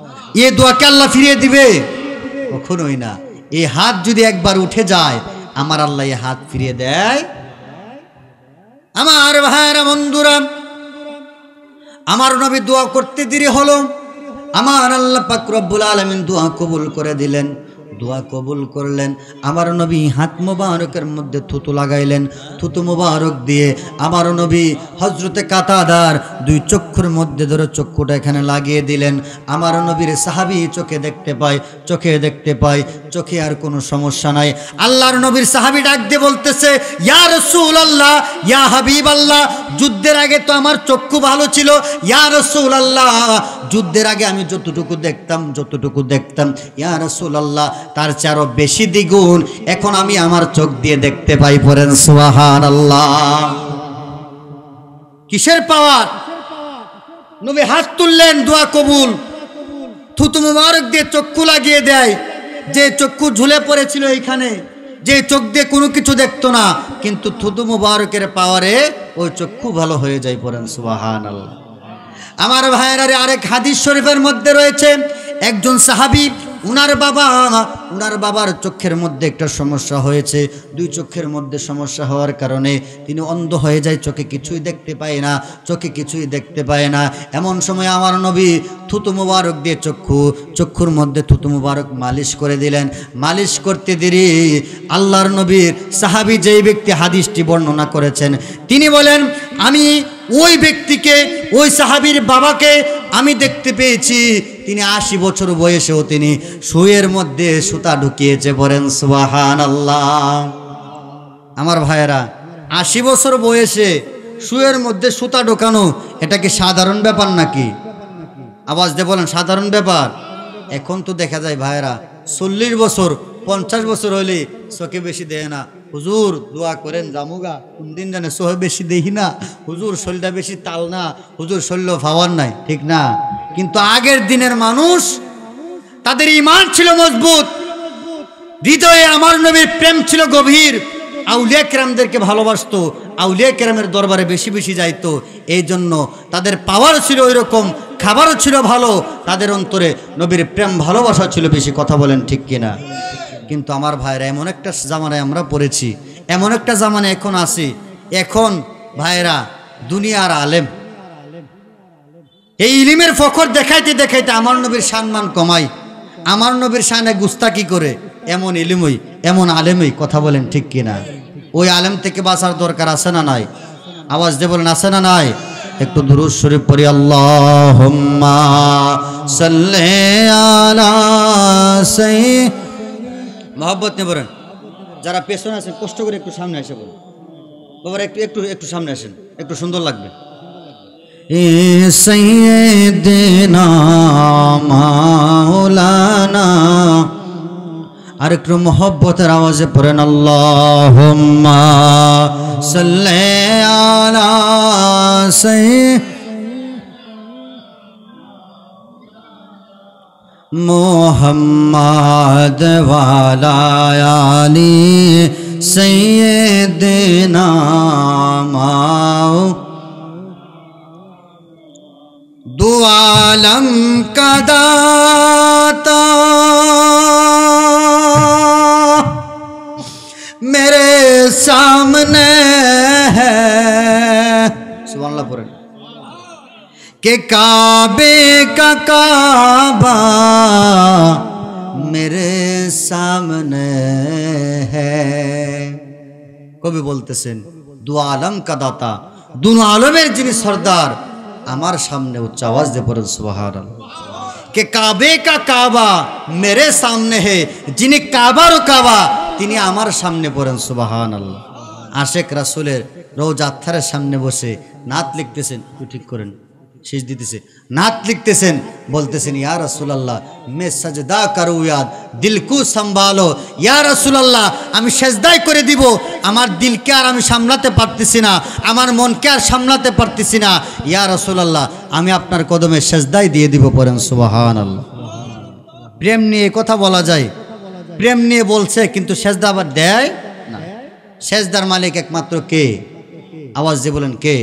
এই দোয়াকে আল্লাহ ফিরিয়ে দিবে? কখনোই না। এই হাত যদি একবার উঠে যায়, আমার আল্লাহ এই হাত ফিরিয়ে দেয়? আমার ভাইরা, বন্ধুরা, আমার নবী দোয়া করতে দেরি হলো, আমার আল্লাহ পাক রব্বুল আলামিন দোয়া কবুল করে দিলেন। দোয়া কবুল করলেন, আমার নবী হাত মোবারকের মধ্যে থুতু লাগাইলেন, থুতু মোবারক দিয়ে আমার নবী হযরতে কাতাদার দুই চক্ষুর মধ্যে ধরে চক্ষুটা এখানে লাগিয়ে দিলেন। আমার নবীর সাহাবী চোখে দেখতে পায়, চোখে দেখতে পায়, চোখে আর কোনো সমস্যা নাই। আল্লাহর নবীর সাহাবী ডাক দিয়ে বলতেছে, ইয়া রাসূলুল্লাহ, ইয়া হাবিবাল্লাহ, যুদ্ধের আগে তো আমার চক্ষু ভালো ছিল, ইয়া রাসূলুল্লাহ, যুদ্ধের আগে আমি যতটুকু দেখতাম, ইয়া রাসূলুল্লাহ, তার চেয়ে আরো বেশি দ্বিগুণ এখন আমি আমার চোখ দিয়ে দেখতে পাই। পড়েন সুবহানাল্লাহ। কিসের পাওয়ার? নবী হাত তুললেন, দোয়া কবুল, থুতু মুবারক দিয়ে চক্ষু লাগিয়ে দেয়। যে চক্ষু ঝুলে পড়েছিল এইখানে, যে চোখ দিয়ে কোনো কিছু দেখতো না, কিন্তু থুতু মুবারকের পাওয়ারে ওই চক্ষু ভালো হয়ে যায়। পড়েন সুবহানাল্লাহ। আমার ভাইয়েরা, আরেক হাদিস শরীফের মধ্যে রয়েছে, একজন সাহাবী, উনার বাবার চোখের মধ্যে একটা সমস্যা হয়েছে। দুই চোখের মধ্যে সমস্যা হওয়ার কারণে তিনি অন্ধ হয়ে যায়, চোখে কিছুই দেখতে পায় না। এমন সময় আমার নবী থুতু মুবারক দিয়ে চক্ষুর মধ্যে থুতু মুবারক মালিশ করে দিলেন। মালিশ করতে দেরি আল্লাহর নবীর সাহাবী, যেই ব্যক্তি হাদিসটি বর্ণনা করেছেন, তিনি বলেন, আমি ওই ব্যক্তিকে, ওই সাহাবীর বাবাকে আমি দেখতে পেয়েছি, তিনি 80 বছর বয়সেও তিনি সুয়ের মধ্যে সুতা ঢুকিয়েছে। বলেন সুবহানাল্লাহ। আমার ভাইয়েরা, 80 বছর বয়সে শুয়ের মধ্যে সুতা ঢোকানো, এটা কি সাধারণ ব্যাপার নাকি? আওয়াজ দিয়ে বলেন সাধারণ ব্যাপার? এখন তো দেখা যায় ভাইরা 40 বছর 50 বছর হইলে চোখে বেশি দেয় না, হুজুর দোয়া করেন জামুগা, কোন দিন জানে চোখে বেশি দেখি না, হুজুর শরীরটা বেশি তাল না, হুজুর শরীর পাওয়ার নাই, ঠিক না? কিন্তু আগের দিনের মানুষ, তাদের ঈমান ছিল মজবুত, হৃদয়ে আমার নবীর প্রেম ছিল গভীর, আউলিয়া কেরামদেরকে ভালোবাসতো, আউলিয়া কেরামের দরবারে বেশি বেশি যাইতো। এই জন্য তাদের পাওয়ার ছিল ওই রকম, খাবারও ছিল ভালো, তাদের অন্তরে নবীর প্রেম ভালোবাসা ছিল বেশি। কথা বলেন ঠিক কিনা? কিন্তু আমার ভাইরা, এমন একটা জামানায় আমরা পড়েছি, এমন একটা জামানায় এখন আছি, এখন ভাইরা দুনিয়ার আলেম এই ইলিমের ফখর দেখাইতে দেখাইতে আমার নবীর সম্মান কমাই, আমার নবীর শানে গুস্তাকি করে, এমন ইলিমই এমন আলেমই। কথা বলেন ঠিক কিনা? ওই আলেম থেকে বাঁচার দরকার আছে না নাই? আওয়াজ দিয়ে বলেন আছে না নাই? একটু দুরূদ শরীফ পড়ি, আল্লাহুম্মা সাল্লি আলা সাইয়্যিদ। মহব্বত নিয়ে বলেন, যারা পেছনে আছেন কষ্ট করে একটু সামনে এসে বলুন, বাবার একটু একটু একটু সামনে আসেন, একটু সুন্দর লাগবে। সাইয়্যিদিনা মাওলানা, আর একটু মহব্বতের আওয়াজে পড়েন, আল্লাহুম্মা সাল্লি আলা সাইয়্যিদ মুহাম্মাদ ওয়ালা আলি সাইয়্যিদিনা মাও। दो आलम का दाता मेरे सामने है, सुभान अल्लाह पढ़ें, के काबे का काबा मेरे सामने है। कवि बोलतेছেন दो आलम का दाता, दोनों आलमेर যিনি সরদার আমার সামনে, উচ্চ আওয়াজ দিয়ে পড়েন সুবহানাল্লাহ। কে কাবে কা কাবা মেরে সামনে হে, যিনি কাবার কাবা তিনি আমার সামনে, পড়েন সুবহানাল্লাহ। আশেক রাসূলের রওজা আত্থারের সামনে বসে নাত লিখতেছেন, একটু ঠিক করেন, শেষ দিতেছে, নাত লিখতেছেন, বলতেছেন ইয়া রাসূলুল্লাহ মে সাজদা করু ইয়াদ দিল কু সম্ভালো, ইয়া রাসূলুল্লাহ আমি সেজদাই করে দিব, আমার দিলকে আর আমি সামলাতে পারতেছি না, আমার মনকে আর সামলাতে পারতেছি না, ইয়া রাসূলুল্লাহ আমি আপনার কদমে সেজদাই দিয়ে দিব, পড়েন সুবহানাল্লাহ। প্রেম নিয়ে কথা বলা যায়, প্রেম নিয়ে বলছে, কিন্তু সেজদা আবার দেয় না। সেজদার মালিক একমাত্র কে? আওয়াজ দিয়ে বলেন কে?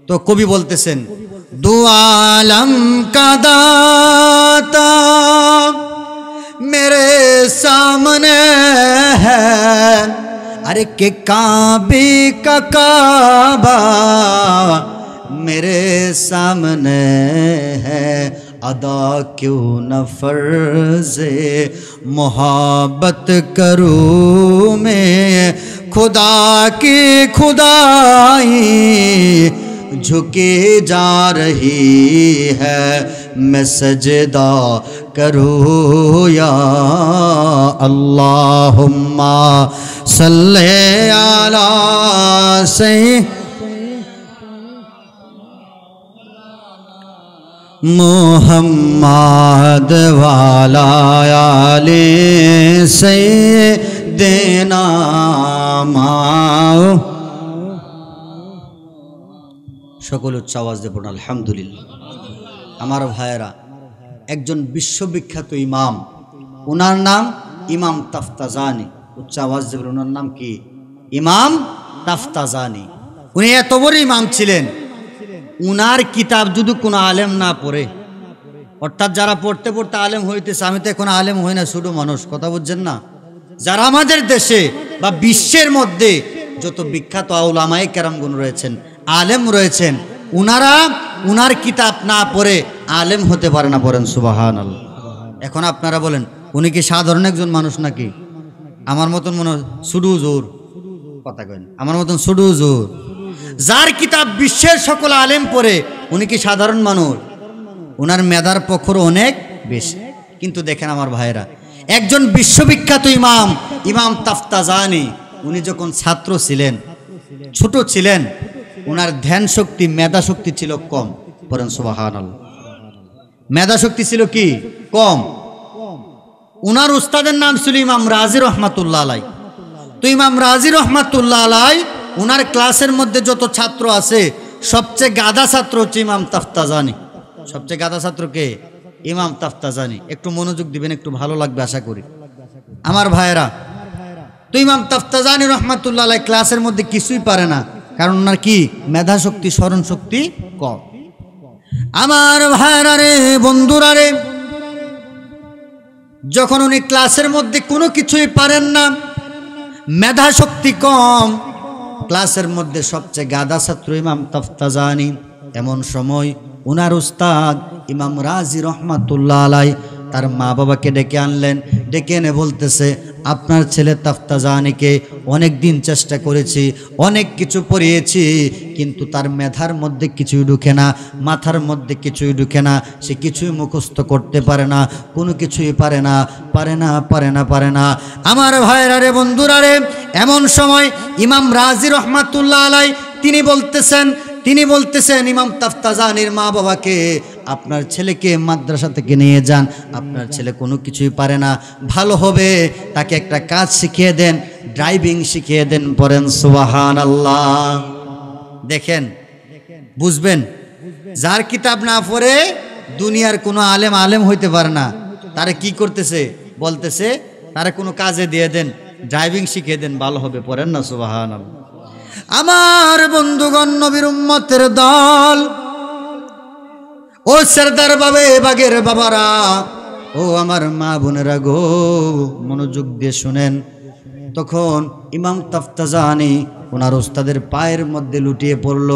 तो कवि बोलतेছেন दो आलम का दाता मेरे सामने है, अरे के काबे का काबा मेरे सामने है, अदा क्यों न फर्ज़े मोहब्बत करूँ मैं, खुदा की खुदाई झुके जा रही है, मैं सजदा करूँ या अल्लाहुम्मा सल्ले अला सय्यिद मुहम्मद वाला आले सय्यिदिना माओ। সকল উচ্চ আওয়াজ দিয়ে পড়ুন আলহামদুলিল্লাহ। আমার ভাইয়েরা, একজন বিশ্ববিখ্যাত ইমাম, ওনার নাম ইমাম তাফতাজানি। উচ্চ আওয়াজ দিয়ে বলুন, ওনার নাম কি? ইমাম তাফতাজানি। উনি এত বড় ইমাম ছিলেন, উনার কিতাব যদি কোনো আলেম না পড়ে, অর্থাৎ যারা পড়তে পড়তে আলেম হইতেছে, আমি তো এখন আলেম হই না, ছোট মানুষ, কথা বুঝছেন না, যারা আমাদের দেশে বা বিশ্বের মধ্যে যত বিখ্যাত উলামায়ে কেরামগণ রয়েছেন, আলেম রয়েছেন, উনারা উনার কিতাব না পড়ে আলেম হতে পারে না, পড়েন সুবহানাল্লাহ। এখন আপনারা বলেন, উনি কি সাধারণ একজন মানুষ নাকি? আমার মতন মনে সুডু জোর কথা কেন, আমার মতন সুডু জোর, যার কিতাব বিশ্বের সকল আলেম পড়ে, উনি কি সাধারণ মানুষ? উনার মেধার পক্ষর অনেক বেশি। কিন্তু দেখেন আমার ভাইরা, একজন বিশ্ববিখ্যাত ইমাম, ইমাম তাফতাজানি, উনি যখন ছাত্র ছিলেন, ছোট ছিলেন, ওনার ধ্যান শক্তি মেধা শক্তি ছিল কম। বলেন সুবহানাল্লাহ। মেধা শক্তি ছিল কি কম। উনার উস্তাদের নাম ছিল ইমাম রাজি রহমাতুল্লাহ আলাই। তো ইমাম রাজি রহমাতুল্লাহ আলাই উনার ক্লাসের মধ্যে যত ছাত্র আছে সবচেয়ে গাধা ছাত্র হচ্ছে ইমাম তাফতাজানি। সবচেয়ে গাধা ছাত্র কে? ইমাম তাফতাজানি। একটু মনোযোগ দিবেন, একটু ভালো লাগবে আশা করি আমার ভাইয়েরা। তো ইমাম তাফতাজানি রহমাতুল্লাহ আলাই ক্লাসের মধ্যে কিছুই পারে না, কারণ ওনার কি মেধা শক্তি স্মরণ শক্তি কম। আমার ভাইয়েরা রে, বন্ধুরা রে, যখন উনি ক্লাসের মধ্যে কোনো কিছুই পারেন না, মেধা শক্তি কম, ক্লাসের মধ্যে সবচেয়ে গাধা ছাত্র ইমাম তাফতাজানি, এমন সময় উনার উস্তাদ ইমাম রাজি রহমাতুল্লাহ আলাই তার মা বাবাকে ডেকে আনলেন। ডেকে এনে বলতেছে, আপনার ছেলে তাফতাজানিকে অনেক দিন চেষ্টা করেছি, অনেক কিছু পড়িয়েছি, কিন্তু তার মেধার মধ্যে কিছুই ঢুকে না, মাথার মধ্যে কিছুই ঢুকে না, সে কিছুই মুখস্থ করতে পারে না, কোনো কিছুই পারে না, পারে না, পারে না, পারে না। আমার ভাইরা রে, বন্ধুরা রে, এমন সময় ইমাম রাজি রহমাতুল্লাহ আলাই তিনি বলতেছেন ইমাম তাফতাজানির মা বাবাকে, আপনার ছেলেকে মাদ্রাসা থেকে নিয়ে যান, আপনার ছেলে কোনো কিছুই পারে না, ভালো হবে তাকে একটা কাজ শিখিয়ে দেন, ড্রাইভিং শিখিয়ে দেন। পড়েন সুবহানাল্লাহ। দেখেন, বুঝবেন, যার কিতাব না পড়ে দুনিয়ার কোনো আলেম হইতে পারে না। তারে কি করতেছে? বলতেছে তারে কোনো কাজে দিয়ে দেন, ড্রাইভিং শিখিয়ে দেন, ভালো হবে। পড়েন না সুবহানাল্লাহ। আমার বন্ধুগণ, নবীর উম্মতের দল, ও সরদার বাগের বাবারা, ও আমার মা বোনেরা গো, মনোযোগ দিয়ে শুনেন। তখন ইমাম তাফতাজানি ওনার উস্তাদের পায়ের মধ্যে লুটিয়ে পড়ল,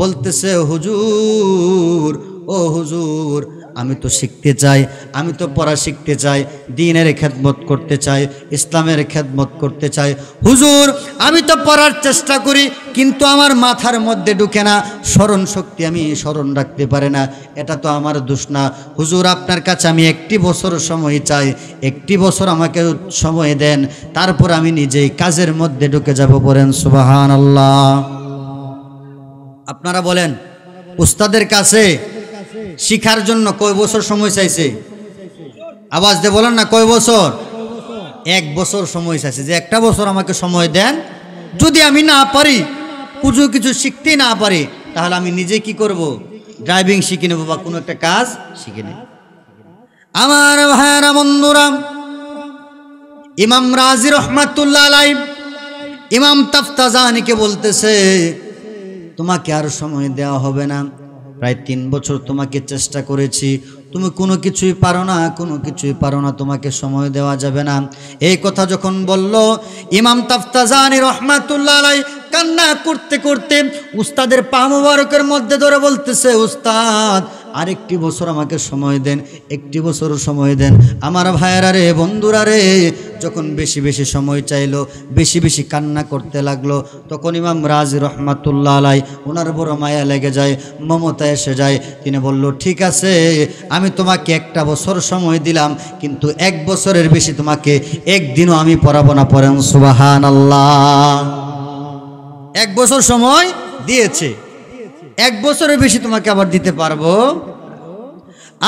বলতেছে, হুজুর, ও হুজুর, আমি তো শিখতে চাই, আমি তো পড়া শিখতে চাই, দ্বীনের খেদমত করতে চাই, ইসলামের খেদমত করতে চাই। হুজুর, আমি তো পড়ার চেষ্টা করি, কিন্তু আমার মাথার মধ্যে ঢুকে না, স্মরণ শক্তি আমি স্মরণ রাখতে পারে না, এটা তো আমার দোষ না। হুজুর, আপনার কাছে আমি 1 বছর সময় চাই, 1 বছর আমাকে সময় দেন, তারপর আমি নিজেই কাজের মধ্যে ঢুকে যাব। বলেন সুবহানাল্লাহ। আপনারা বলেন, উস্তাদের কাছে শিখার জন্য কয় বছর সময় চাইছে? আওয়াজ দিয়ে বলেন না, কয় বছর? 1 বছর সময় চাইছে, যে 1 বছর আমাকে সময় দেন, যদি আমি না পারি, কিছু শিখতেই না পারি, তাহলে আমি নিজে কি করব? ড্রাইভিং শিখে নেব বা কোনো একটা কাজ শিখে নেব। আমার ভাইয়েরা, বন্ধুরা, ইমাম রাজি রহমাতুল্লাহ আলাই ইমাম তাফতাজানিকে বলতেছে, তোমাকে আর সময় দেওয়া হবে না, প্রায় 3 বছর তোমাকে চেষ্টা করেছি, তুমি কোনো কিছুই পারো না, কোনো কিছুই পারো না, তোমাকে সময় দেওয়া যাবে না। এই কথা যখন বলল, ইমাম তাফতাজানি রহমাতুল্লাহ আলাই কান্না করতে করতে উস্তাদের পা মুবারকের মধ্যে ধরে বলতেছে, উস্তাদ, আরেকটি বছর আমাকে সময় দেন, 1 বছর সময় দেন। আমার ভাইয়েরা রে, বন্ধুরা রে, যখন বেশি বেশি সময় চাইলো, বেশি বেশি কান্না করতে লাগলো, তখন ইমাম রাজি রহমাতুল্লাহ আলাই ওনার বড় মায়া লেগে যায়, মমতা এসে যায়। তিনি বলল, ঠিক আছে, আমি তোমাকে 1 বছর সময় দিলাম, কিন্তু 1 বছরের বেশি তোমাকে একদিনও আমি পড়াবো না। পড়েন সুবহানাল্লাহ। 1 বছর সময় দিয়েছে, 1 বছরের বেশি তোমাকে আবার দিতে পারবো?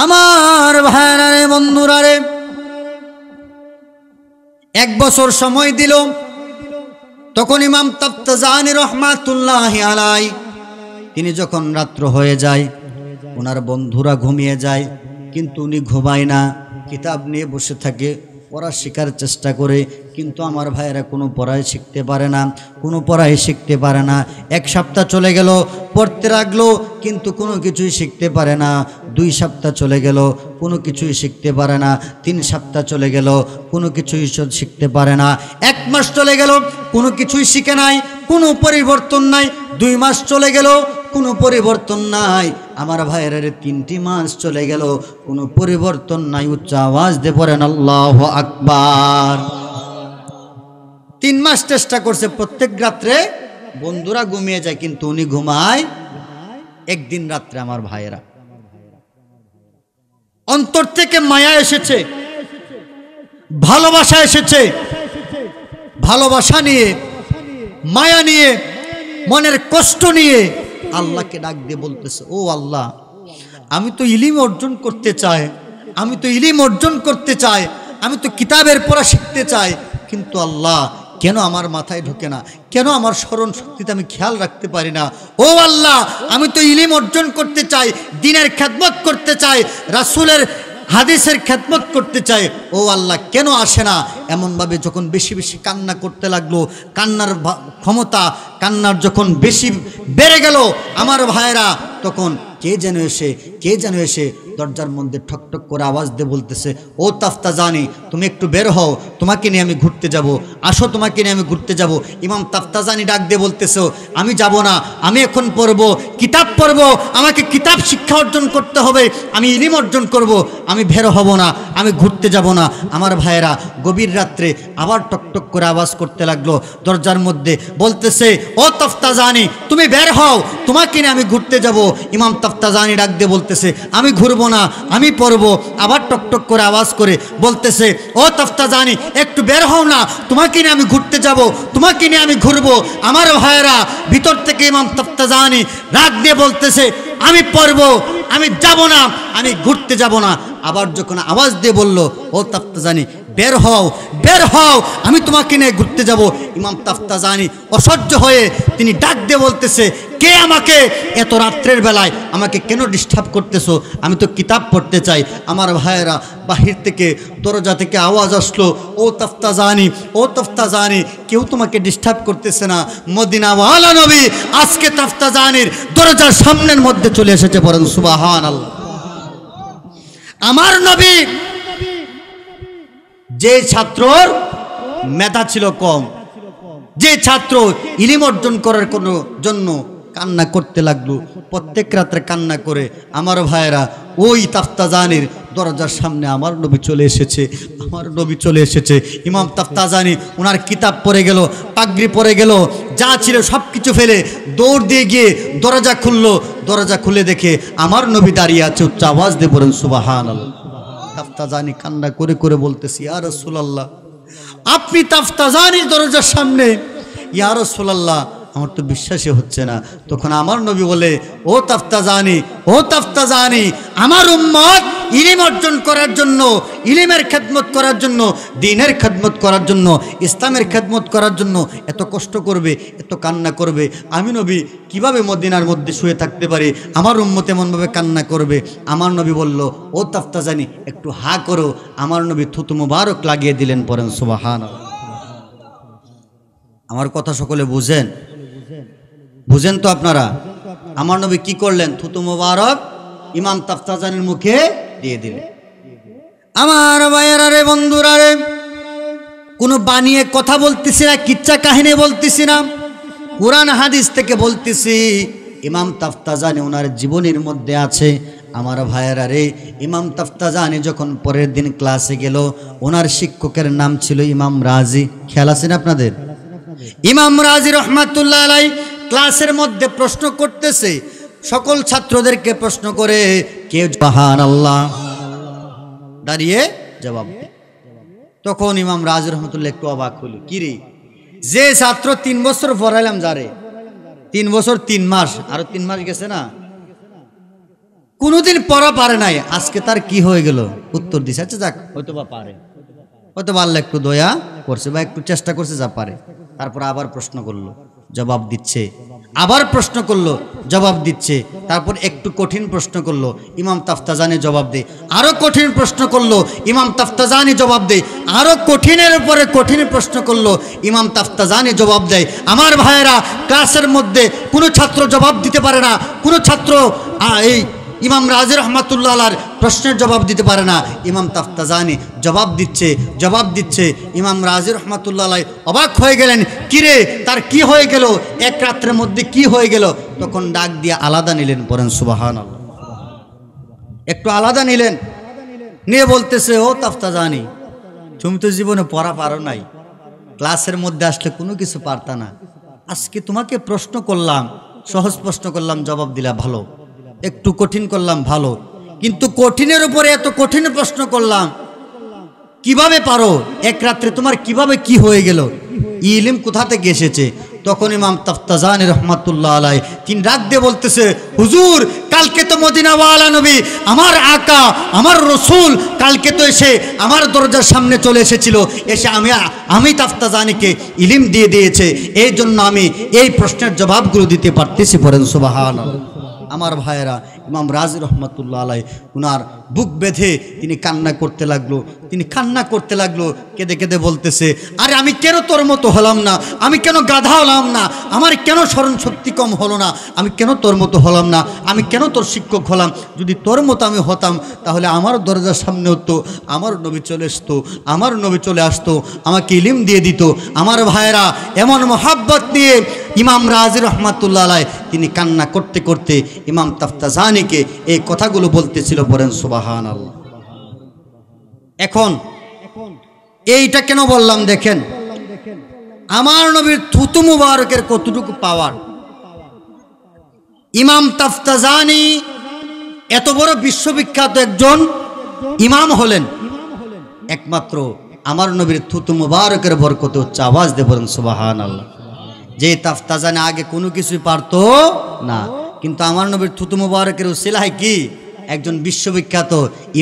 আমার ভাইরা রে, বন্ধুরা রে, 1 বছর সময় দিল। তখন ইমাম তাফতাজানি রহমাতুল্লাহি আলাই তিনি যখন রাত্র হয়ে যায়, ওনার বন্ধুরা ঘুমিয়ে যায়, কিন্তু উনি ঘুমায় না, কিতাব নিয়ে বসে থাকে, পড়া শেখার চেষ্টা করে, কিন্তু আমার ভাইয়েরা কোনো পড়াই শিখতে পারে না, কোনো পড়াই শিখতে পারে না। 1 সপ্তাহ চলে গেল, পড়তে লাগলো, কিন্তু কোনো কিছুই শিখতে পারে না। 2 সপ্তাহ চলে গেল, কোনো কিছুই শিখতে পারে না। 3 সপ্তাহ চলে গেল, কোনো কিছুই শিখতে পারে না। 1 মাস চলে গেল, কোনো কিছুই শিখে নাই, কোনো পরিবর্তন নাই। 2 মাস চলে গেল, কোনো পরিবর্তন নাই। আমার ভাইয়ের 3টি মাস চলে গেল, কোনো পরিবর্তন নাই। উচ্চ আওয়াজ দিয়ে পড়েন আল্লাহু আকবার। 3 মাস চেষ্টা করছে, প্রত্যেক রাত্রে বন্ধুরা ঘুমিয়ে যায়, কিন্তু উনি ঘুমায়। একদিন রাত্রে আমার ভাইয়েরা অন্তর থেকে মায়া এসেছে, ভালোবাসা এসেছে, ভালোবাসা নিয়ে, মায়া নিয়ে মনের কষ্ট নিয়ে আল্লাহকে ডাক দিয়ে বলতেছে, ও আল্লাহ, আমি তো ইলিম অর্জন করতে চাই, আমি তো ইলিম অর্জন করতে চাই, আমি তো কিতাবের পড়া শিখতে চাই, কিন্তু আল্লাহ কেন আমার মাথায় ঢোকে না, কেন আমার স্মরণ শক্তিতে আমি খেয়াল রাখতে পারি না। ও আল্লাহ, আমি তো ইলিম অর্জন করতে চাই, দ্বীনের খেদমত করতে চাই, রাসূলের হাদিসের খেদমত করতে চাই, ও আল্লাহ কেন আসে না। এমনভাবে যখন বেশি বেশি কান্না করতে লাগলো, কান্নার ক্ষমতা, কান্নার যখন বেশি বেড়ে গেল আমার ভাইয়েরা, তখন কে যেন এসে দরজার মধ্যে ঠকঠক করে আওয়াজ দিয়ে বলতেছে, ও তাফতাজানি, তুমি একটু বের হও, তোমাকে নিয়ে আমি ঘুরতে যাব, আসো তোমাকে নিয়ে আমি ঘুরতে যাব। ইমাম তাফতাজানি ডাক দিয়ে বলতেছে, আমি যাব না, আমি এখন পড়বো, কিতাব পড়বো, আমাকে কিতাব শিক্ষা অর্জন করতে হবে, আমি ইলিম অর্জন করব, আমি বের হব না, আমি ঘুরতে যাব না। আমার ভাইয়েরা গভীর রাত্রে আবার টকটক করে আওয়াজ করতে লাগলো দরজার মধ্যে, বলতেছে, ও তাফতাজানি, তুমি বের হও, তোমাকে নিয়ে আমি ঘুরতে যাব। ইমাম তাফতাজানি ডাক দিয়ে বলতেছে, আমি ঘুরবো না, আমি পড়বো। আবার টকটক করে আওয়াজ করে বলতেছে, ও তাফতাজানি, একটু বের হও না, তোমাকে নিয়ে আমি ঘুরতে যাব, তোমাকে নিয়ে আমি ঘুরবো। আমার ভাইয়েরা ভিতর থেকে ইমাম তাফতাজানি রাগ দিয়ে বলতেছে, আমি পড়বো, আমি যাব না, আমি ঘুরতে যাব না। আবার যখন আওয়াজ দিয়ে বলল, ও তাফতাজানি, বের হও, বের হও, আমি তোমাকে নিয়ে ঘুরতে যাব। ইমাম তাফতাজানি অসহ্য হয়ে তিনি ডাক দিয়ে বলতেছে, কে আমাকে এত রাত্রের বেলায় আমাকে কেন ডিস্টার্ব করতেছো, আমি তো কিতাব পড়তে চাই। আমার ভাইয়েরা বাহির থেকে দরজা থেকে আওয়াজ আসলো, ও তাফতাজানি, ও তাফতাজানি, কেউ তোমাকে ডিস্টার্ব করতেছে না, মদিনাওয়ালা নবী আজকে তাফতাজানির দরজার সামনের মধ্যে চলে এসেছে। বলেন সুবহানাল্লাহ। আমার নবী যে ছাত্রর মেধা ছিল কম, যে ছাত্র ইলিম অর্জন করার কোনো জন্য কান্না করতে লাগলো, প্রত্যেক রাত্রে কান্না করে, আমার ভাইয়েরা ওই তাফতাজানির দরজার সামনে আমার নবী চলে এসেছে, আমার নবী চলে এসেছে। ইমাম তাফতাজানি ওনার কিতাব পড়ে গেল, পাগড়ি পরে গেল, যা ছিল সব কিছু ফেলে দৌড় দিয়ে গিয়ে দরজা খুললো। দরজা খুলে দেখে আমার নবী দাঁড়িয়ে আছে, উচ্চ আওয়াজ দিয়ে বলেন সুবহানাল্লাহ। তাফতাজানি কান্না করে করে বলতেছি, ইয়া রাসূলুল্লাহ, আপনি তাফতাজানির দরজার সামনে, ইয়া রাসূলুল্লাহ, আমার তো বিশ্বাসই হচ্ছে না। তখন আমার নবী বলে, ও তাফতাজানি, ও তাফতাজানি, আমার উম্মত ইলিম অর্জন করার জন্য, ইলিমের খেদমত করার জন্য, দ্বীনের খেদমত করার জন্য, ইসলামের খেদমত করার জন্য এত কষ্ট করবে, এত কান্না করবে। আমি নবী কিভাবে মদিনার মধ্যে শুয়ে থাকতে পারি, আমার উম্মত এমনভাবে কান্না করবে। আমার নবী বলল, ও তাফতাজানি, একটু হা করো। আমার নবী থুতু মুবারক লাগিয়ে দিলেন। পড়েন সুবহানাল্লাহ। আমার কথা সকলে বুঝেন? বুঝেন তো আপনারা? আমার নবী কি করলেন? থুতু মুবারক ইমাম তাফতাজানির মুখে দিয়ে দিলেন। আমার ভাইয়েরা রে, বন্ধুরা রে, কোনো বানিয়ে কথা বলতেছি না, কিচ্ছা কাহিনী বলতেছি না, কোরআন হাদিস থেকে বলতেছি। ইমাম তাফতাজানি ওনার জীবনের মধ্যে আছে। আমার ভাইয়েরা রে, ইমাম তাফতাজানি যখন পরের দিন ক্লাসে গেল, ওনার শিক্ষকের নাম ছিল ইমাম রাজি। খেয়াল আছে না আপনাদের? ইমাম রাজি রহমাতুল্লাহ আলাইহি ক্লাসের মধ্যে প্রশ্ন করতেছে, সকল ছাত্রদেরকে প্রশ্ন করে, কে সুবহানাল্লাহ দাঁড়িয়ে জবাব দেয়। তখন ইমাম রাজি রহমাতুল্লাহ একটু অবাক হলো, কি রে, যে ছাত্র 3 বছর পড়াইলাম, যারে 3 বছর 3 মাস, আরো 3 মাস গেছে না, কোনোদিন পড়া পারে নাই, আজকে তার কি হয়ে গেল? উত্তর দিছে, আচ্ছা যাক, হয়তো বা পারে, হয়তো বা আল্লাহ একটু দয়া করছে বা একটু চেষ্টা করছে, যা পারে। তারপর আবার প্রশ্ন করলো, জবাব দিচ্ছে, আবার প্রশ্ন করলো, জবাব দিচ্ছে। তারপর একটু কঠিন প্রশ্ন করলো, ইমাম তাফতাজানি জবাব দেয়। আরো কঠিন প্রশ্ন করলো, ইমাম তাফতাজানি জবাব দেয়। আরো কঠিনের উপরে কঠিন প্রশ্ন করলো, ইমাম তাফতাজানি জবাব দেয়। আমার ভাইয়েরা, ক্লাসের মধ্যে কোনো ছাত্র জবাব দিতে পারে না, কোনো ছাত্র এই ইমাম রাজি রহমাতুল্লাহ আলাইহির প্রশ্নের জবাব দিতে পারে না। ইমাম তাফতাজানি জবাব দিচ্ছে, জবাব দিচ্ছে। ইমাম রাজি রহমাতুল্লাহ আলাইহি অবাক হয়ে গেলেন, কিরে, তার কি হয়ে গেল, এক রাত্রের মধ্যে কি হয়ে গেল? তখন ডাক দিয়ে আলাদা নিলেন। পড়েন সুবহানাল্লাহ। একটু আলাদা নিলেন, নিয়ে বলতেছে, ও তাফতাজানি, তুমি তো জীবনে পড়া পারো নাই, ক্লাসের মধ্যে আসলে কোনো কিছু পারতা না, আজকে তোমাকে প্রশ্ন করলাম, সহজ প্রশ্ন করলাম, জবাব দিলা ভালো, একটু কঠিন করলাম ভালো, কিন্তু কঠিনের উপরে এত কঠিন প্রশ্ন করলাম, কিভাবে পারো? এক রাত্রে তোমার কিভাবে কি হয়ে গেল? ইলম কোথা থেকে এসেছে? তখন ইমাম তাফতাজানি রহমাতুল্লাহ আলাই তিনি রাগ দিয়ে বলতেছে, হুজুর কালকে তো মদিনাওয়ালা নবী আমার আকা আমার রসুল কালকে তো এসে আমার দরজার সামনে চলে এসেছিল, এসে আমি তাফতাজানিকে ইলম দিয়ে দিয়েছে, এই জন্য আমি এই প্রশ্নের জবাবগুলো দিতে পারতেছি। পড়েন সুবহানাল্লাহ। আমার ভাইয়েরা, ইমাম রাজি রহমাতুল্লাহ আলাই উনার বুক বেঁধে তিনি কান্না করতে লাগলো, কেঁদে কেঁদে বলতেছে, আরে আমি কেন তোর মতো হলাম না, আমি কেন গাধা হলাম না, আমার কেন স্মরণ শক্তি কম হলো না, আমি কেন তোর মতো হলাম না, আমি কেন তোর শিক্ষক হলাম, যদি তোর মতো আমি হতাম তাহলে আমার দরজার সামনে হতো, আমার নবী চলে আসতো, আমাকে ইলম দিয়ে দিত। আমার ভাইয়েরা, এমন মোহাব্বত নিয়ে ইমাম রাজি রহমাতুল্লাহ আলাই তিনি কান্না করতে করতে ইমাম তাফতাজানিকে এই কথাগুলো বলতেছিল। পড়েন সুবহানাল্লাহ। এখন এইটা কেন বললাম দেখেন, আমার নবীর থুতু মুবারকের কতটুকু পাওয়ার। ইমাম তাফতাজানি এত বড় বিশ্ববিখ্যাত একজন ইমাম হলেন একমাত্র আমার নবীর থুতু মুবারকের বরকতে। উচ্চ আওয়াজ দিয়ে বলেন সুবহানাল্লাহ। যে তাফতাজানি আগে কোনো কিছুই পারতো না, কিন্তু আমার নবীর থুতু মুবারকের উসিলায় কি একজন বিশ্ববিখ্যাত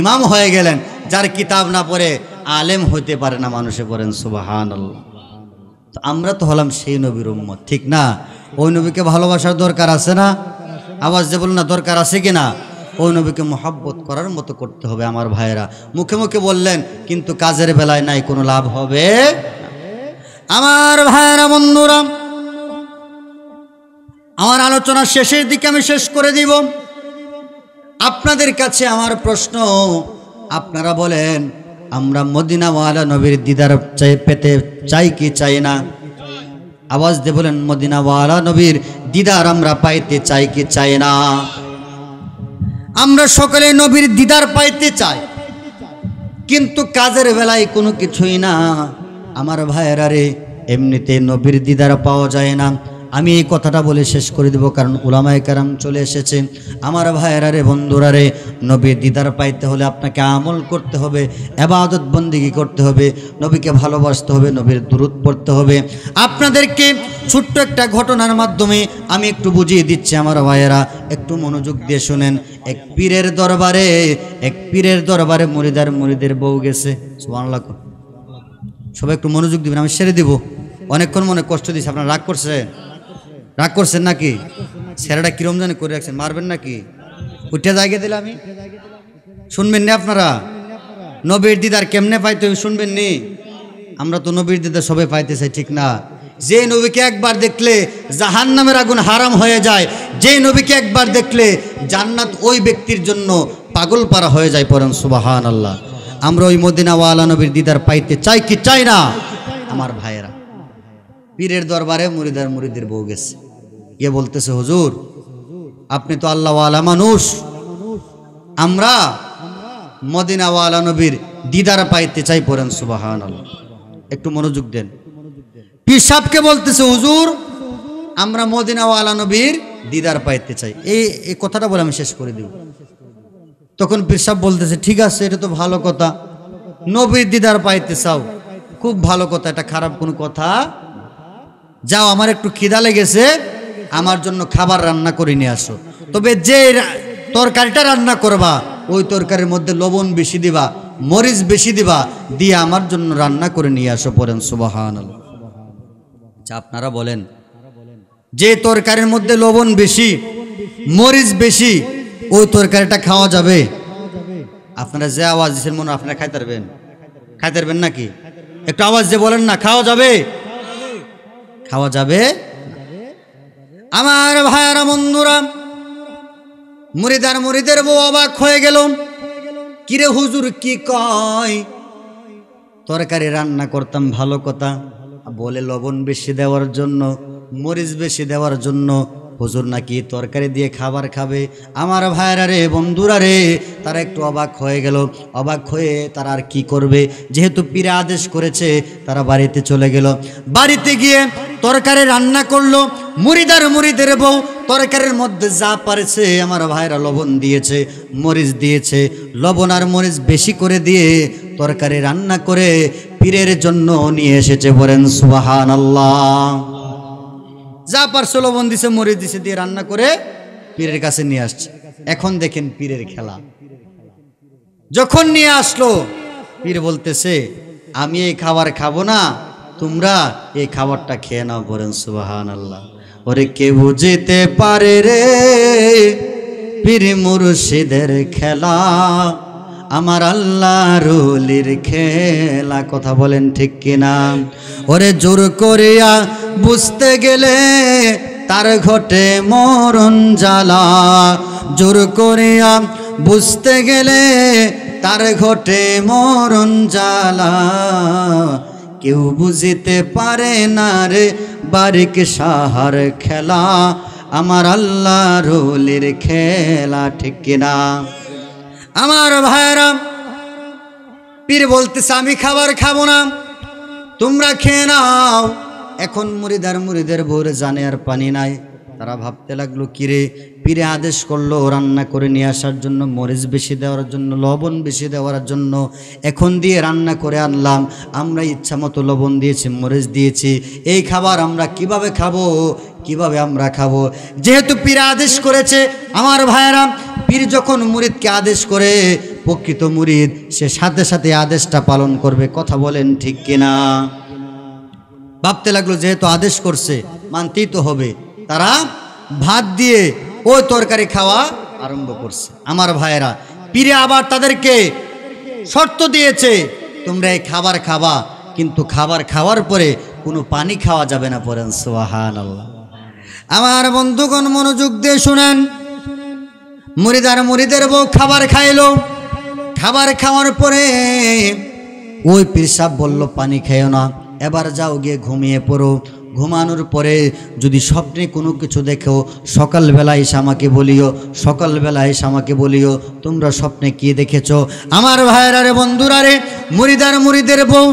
ইমাম হয়ে গেলেন, যার কিতাব না পড়ে আলেম হইতে পারে না মানুষে। পড়েন সুবহানাল্লাহ। তো আমরা তো হলাম সেই নবীর উম্মত, ঠিক না? ওই নবীকে ভালোবাসার দরকার আছে না? আওয়াজ দিয়ে বলুন না, দরকার আছে কি না? ওই নবীকে মহব্বত করার মতো করতে হবে। আমার ভাইয়েরা, মুখে মুখে বললেন কিন্তু কাজের বেলায় নাই, কোনো লাভ হবে। আমার ভাইয়েরা, বন্ধুরা, আমার আলোচনা শেষের দিকে আমি শেষ করে দিব। আপনাদের কাছে আমার প্রশ্ন, আপনারা বলেন আমরা মদিনাওয়ালা নবীর দিদার পেতে চাই কি চাই না? আওয়াজ দিয়ে বলেন, মদিনাওয়ালা নবীর দিদার আমরা পাইতে চাই কি চাই না? আমরা সকলে নবীর দিদার পাইতে চাই, কিন্তু কাজের বেলায় কোনো কিছুই না। আমার ভাইয়েরা রে, এমনিতে নবীর দিদার পাওয়া যায় না। আমি এই কথাটা বলে শেষ করে দেব, কারণ উলামায়ে কেরাম চলে এসেছে। আমার ভাইয়েরা রে, বন্ধুরা রে, নবীর দিদার পাইতে হলে আপনাকে আমল করতে হবে, ইবাদত বন্দেগী করতে হবে, নবীকে ভালোবাসতে হবে, নবীর দুরূদ পড়তে হবে। আপনাদেরকে ছোট্ট একটা ঘটনার মাধ্যমে আমি একটু বুঝিয়ে দিচ্ছি। আমার ভাইয়েরা একটু মনোযোগ দিয়ে শুনেন। এক পীরের দরবারে মুরিদের বউ গেছে। সুবহানাল্লাহ। সবাই একটু মনোযোগ দিবেন, আমি সেরে দিব। অনেকক্ষণ মনে কষ্ট দিয়েছে, আপনারা রাগ করছেন নাকি? ছেলেটা কিরম জানি করে রাখছেন, মারবেন নাকি? উঠে জায়গা দিলে আমি শুনবেন না? আপনারা নবীর দিদার কেমনে পাইতে শুনবেন নি? আমরা তো নবীর দিদার সবাই পাইতে চাই, ঠিক না? যে নবীকে একবার দেখলে জাহান্নামের আগুন হারাম হয়ে যায়, যে নবীকে একবার দেখলে জান্নাত ওই ব্যক্তির জন্য পাগল পারা হয়ে যায়। পড়েন সুবহানাল্লাহ। আমরা ওই মদিনাওয়ালা নবীর দিদার পাইতে চাই কি চাই না? আমার ভাইয়েরা, পীরের দরবারে মুরিদের বউ গেছে, গিয়ে বলতেছে, হুজুর আপনি তো আল্লাহওয়ালা মানুষ, আমরা মদিনাওয়ালা নবীর দিদার পাইতে চাই। পড়েন সুবহানাল্লাহ। একটু মনোযোগ দেন। পীর সাহেবকে বলতেছে, হুজুর আমরা মদিনাওয়ালা নবীর দিদার পাইতে চাই। এই কথাটা বলে আমি শেষ করে দিব। তখন পীর সাহেব বলতেছে, ঠিক আছে, এটা তো ভালো কথা, নবীর দিদার পাইতে চাও, খুব ভালো কথা, এটা খারাপ কোনো কথা। যাও, আমার একটু খিদা লেগেছে, আমার জন্য খাবার রান্না করে নিয়ে আসো। তবে যে তরকারিটা রান্না করবা ওই তরকারির মধ্যে লবণ বেশি দিবা, মরিচ বেশি দিবা, দিয়ে আমার জন্য রান্না করে নিয়ে আসো। পড়েন সুবহানাল্লাহ। আপনারা বলেন, যে তরকারির মধ্যে লবণ বেশি মরিচ বেশি ওই তরকারিটা খাওয়া যাবে? আপনারা যে আওয়াজ দিচ্ছেন মনে আপনারা খাইতে পারবেন নাকি? একটু আওয়াজ দিয়ে বলেন না, খাওয়া যাবে? খাওয়া যাবে? আমার ভাইয়েরা, বন্ধুরা, মুরিদের বউ অবাক হয়ে গেল। কিরে হুজুর কি কয়? তরকারি রান্না করতাম ভালো কথা, বলে লবণ বেশি দেওয়ার জন্য, মরিচ বেশি দেওয়ার জন্য হুজুর নাকি তরকারি দিয়ে খাবার খাবে। আমার ভাইয়েরা রে, বন্ধুরা রে, তারা একটু অবাক হয়ে গেল। অবাক হয়ে তারা আর কি করবে, যেহেতু পীরে আদেশ করেছে, তারা বাড়িতে চলে গেল। বাড়িতে গিয়ে তরকারি রান্না করলো। মুরিদের বউ তরকারির মধ্যে যা পারেছে আমার ভাইরা লবণ দিয়েছে, মরিচ দিয়েছে, লবণ আর মরিচ বেশি করে দিয়ে তরকারি রান্না করে পীরের জন্য নিয়ে এসেছে। বলেন সুবহানাল্লাহ। যা পারছে লবণ দিছে, মরিচ দিছে, দিয়ে রান্না করে পীরের কাছে নিয়ে আসছে। এখন দেখেন পীরের খেলা। যখন নিয়ে আসলো, পীর বলতেছে আমি এই খাবার খাবো না, তোমরা এই খাবারটা খেয়ে নাও। বলেন সুবহানাল্লাহ। ওরে কে বুঝিতে পারে রে পীর মুর্শিদের খেলা, আমার আল্লাহর ওলির খেলা। কথা বলেন ঠিক কিনা? ওরে জোর করিয়া বুঝতে গেলে তার ঘটে মরণ জ্বালা, জোর করিয়া বুঝতে গেলে তার ঘটে মরণ জ্বালা, কেউ বুঝিতে পারে না রে বারিক সাহার খেলা, আমার আল্লাহর ওলির খেলা। ঠিক কিনা? আমার ভাইরা, পীর বলতেছে আমি খাবার খাবো না, তোমরা খেয়ে নাও। এখন মুরিদের ভোরে জানে আর পানি নাই। তারা ভাবতে লাগলো কিরে, পীরে আদেশ করলো রান্না করে নিয়ে আসার জন্য, মরিচ বেশি দেওয়ার জন্য, লবণ বেশি দেওয়ার জন্য। এখন দিয়ে রান্না করে আনলাম, আমরা ইচ্ছা মতো লবণ দিয়েছি, মরিচ দিয়েছি, এই খাবার আমরা কিভাবে খাবো? কিভাবে আমরা খাবো? যেহেতু পীর আদেশ করেছে। আমার ভাইয়েরা, পীর যখন মুরিদকে আদেশ করে, প্রকৃত মুরিদ সে সাথে সাথে আদেশটা পালন করবে। কথা বলেন ঠিক কিনা? ভাবতে লাগলো যেহেতু আদেশ করছে মানতেই তো হবে। তারা ভাত দিয়ে ওই তরকারি খাওয়া আরম্ভ করছে। আমার ভাইয়েরা, পীরে আবার তাদেরকে শর্ত দিয়েছে, তোমরা এই খাবার খাবা, কিন্তু খাবার খাওয়ার পরে কোনো পানি খাওয়া যাবে না। পড়েন সুবহানাল্লাহ। আমার বন্ধুগণ মনোযোগ দিয়ে শুনেন। মুরিদের বউ খাবার খাইলো। খাবার খাওয়ার পরে ওই পীর সাহেব বলল পানি খাইও না, এবার যাও গিয়ে ঘুমিয়ে পড়ো। ঘুমানোর পরে যদি স্বপ্নে কোনো কিছু দেখো, সকালবেলা এসে আমাকে বলিও, সকালবেলা এসে আমাকে বলিও তোমরা স্বপ্নে কি দেখেছো। আমার ভাইয়েরা রে, বন্ধুরা রে, মুরিদের বউ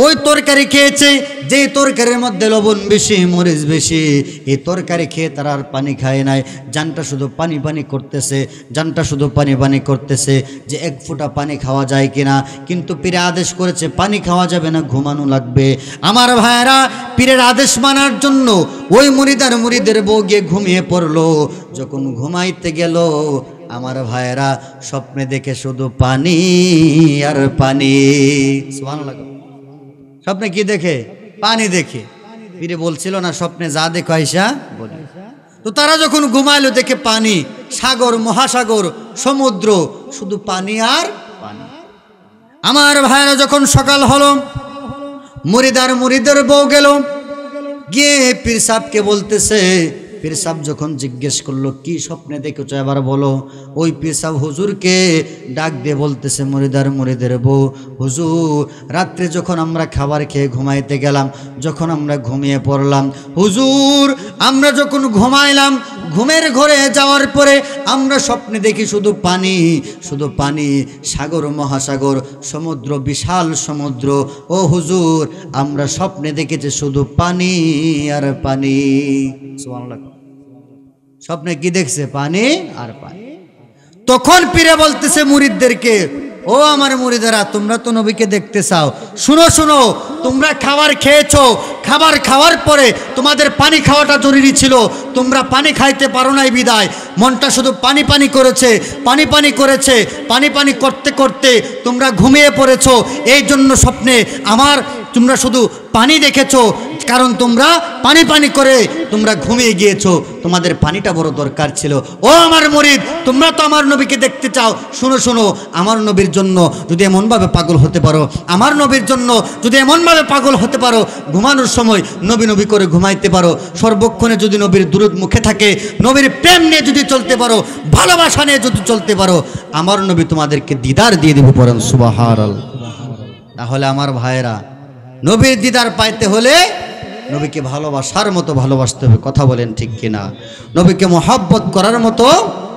ওই তরকারি খেয়েছে, যেই তরকারির মধ্যে লবণ বেশি, মরিচ বেশি, এই তরকারি খেয়ে তারা আর পানি খায় নাই। জানটা শুধু পানি পানি করতেছে, জানটা শুধু পানি পানি করতেছে যে এক ফোঁটা পানি খাওয়া যায় কিনা। কিন্তু পীরে আদেশ করেছে পানি খাওয়া যাবে না, ঘুমানো লাগবে। আমার ভাইয়েরা, পীরের আদেশ মানার জন্য ওই মুরিদের বউ গিয়ে ঘুমিয়ে পড়লো। যখন ঘুমাইতে গেল, আমার ভাইয়েরা স্বপ্নে দেখে শুধু পানি আর পানি। সুবহানাল্লাহ। স্বপ্নে কি দেখে? পানি দেখে। পীরে বলছিল না স্বপ্নে যা দেখো আইসা বলি। তো তারা যখন ঘুমাইলো দেখে পানি, সাগর, মহাসাগর, সমুদ্র, শুধু পানি আর পানি। আমার ভাইরা যখন সকাল হলো, মুরিদের বউ গেল, গিয়ে পীর সাহেবকে বলতেছে। পীর সাহেব যখন জিজ্ঞেস করলো কি স্বপ্নে দেখেছো এবার বলো, ওই পীর সাহেব হুজুরকে ডাক দিয়ে বলতেছে মুরিদের বউ, হুজুর রাত্রে যখন আমরা খাবার খেয়ে ঘুমাইতে গেলাম, যখন আমরা ঘুমিয়ে পড়লাম, হুজুর আমরা যখন ঘুমাইলাম, ঘুমের ঘরে যাওয়ার পরে আমরা স্বপ্নে দেখি শুধু পানি, শুধু পানি, সাগর, মহাসাগর, সমুদ্র, বিশাল সমুদ্র। ও হুজুর আমরা স্বপ্নে দেখেছি শুধু পানি আর পানি। সুবহানাল্লাহ। স্বপ্নে কি দেখছে? পানি আর পানি। তখন পীরে বলতেছে মুরিদদেরকে, ও আমার মুরিদেরা, তোমরা তো নবীকে দেখতে চাও, শুনো শুনো, তোমরা খাবার খেয়েছো, খাবার খাওয়ার পরে তোমাদের পানি খাওয়াটা জরুরি ছিল, তোমরা পানি খাইতে পারো নাই বিদায় মনটা শুধু পানি পানি করেছে, পানি পানি করেছে, পানি পানি করতে করতে তোমরা ঘুমিয়ে পড়েছো। এই জন্য স্বপ্নে আমার তোমরা শুধু পানি দেখেছো, কারণ তোমরা পানি পানি করে তোমরা ঘুমিয়ে গিয়েছো, তোমাদের পানিটা বড় দরকার ছিল। ও আমার মুরিদ, তোমরা তো আমার নবীকে দেখতে চাও, শুনো শুনো, আমার নবীর জন্য যদি এমনভাবে পাগল হতে পারো, আমার নবীর জন্য যদি এমনভাবে পাগল হতে পারো, ঘুমানোর সময় নবী নবী করে ঘুমাইতে পারো, সর্বক্ষণে যদি নবীর দুরূদ মুখে থাকে, নবীর প্রেম নিয়ে যদি চলতে পারো, ভালোবাসা নিয়ে যদি চলতে পারো, আমার নবী তোমাদেরকে দিদার দিয়ে দেব। পড়েন সুবহানাল্লাহ। তাহলে আমার ভাইয়েরা, নবীর দিদার পাইতে হলে নবীকে ভালোবাসার মতো ভালোবাসতে হবে। কথা বলেন ঠিক কিনা? নবীকে মহব্বত করার মতো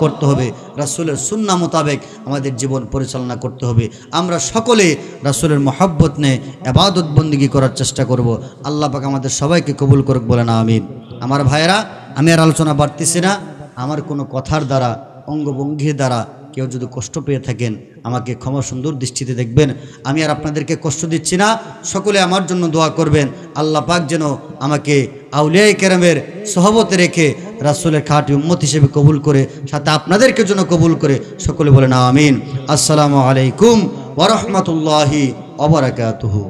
করতে হবে। রাসূলের সুন্নাহ মোতাবেক আমাদের জীবন পরিচালনা করতে হবে। আমরা সকলে রাসূলের মহব্বত নিয়ে ইবাদত বন্দেগী করার চেষ্টা করব। আল্লাহ পাক আমাদের সবাইকে কবুল করুক, বলেন আমিন। আমার ভাইয়েরা, আমি আর আলোচনা বাড়তেছি না। আমার কোনো কথার দ্বারা, অঙ্গভঙ্গির দ্বারা কেউ যদি কষ্ট পেয়ে থাকেন আমাকে ক্ষমা সুন্দর দৃষ্টিতে দেখবেন। আমি আর আপনাদেরকে কষ্ট দিচ্ছি না, সকলে আমার জন্য দোয়া করবেন। আল্লাহ পাক যেন আমাকে আউলিয়ায়ে কেরামের সহবতে রেখে রাসূলের খাঁটি উম্মত হিসেবে কবুল করে, সাথে আপনাদেরকে যেন কবুল করে। সকলে বলেন আমিন। আসসালামু আলাইকুম ওয়া রাহমাতুল্লাহি ওয়া বারাকাতুহু।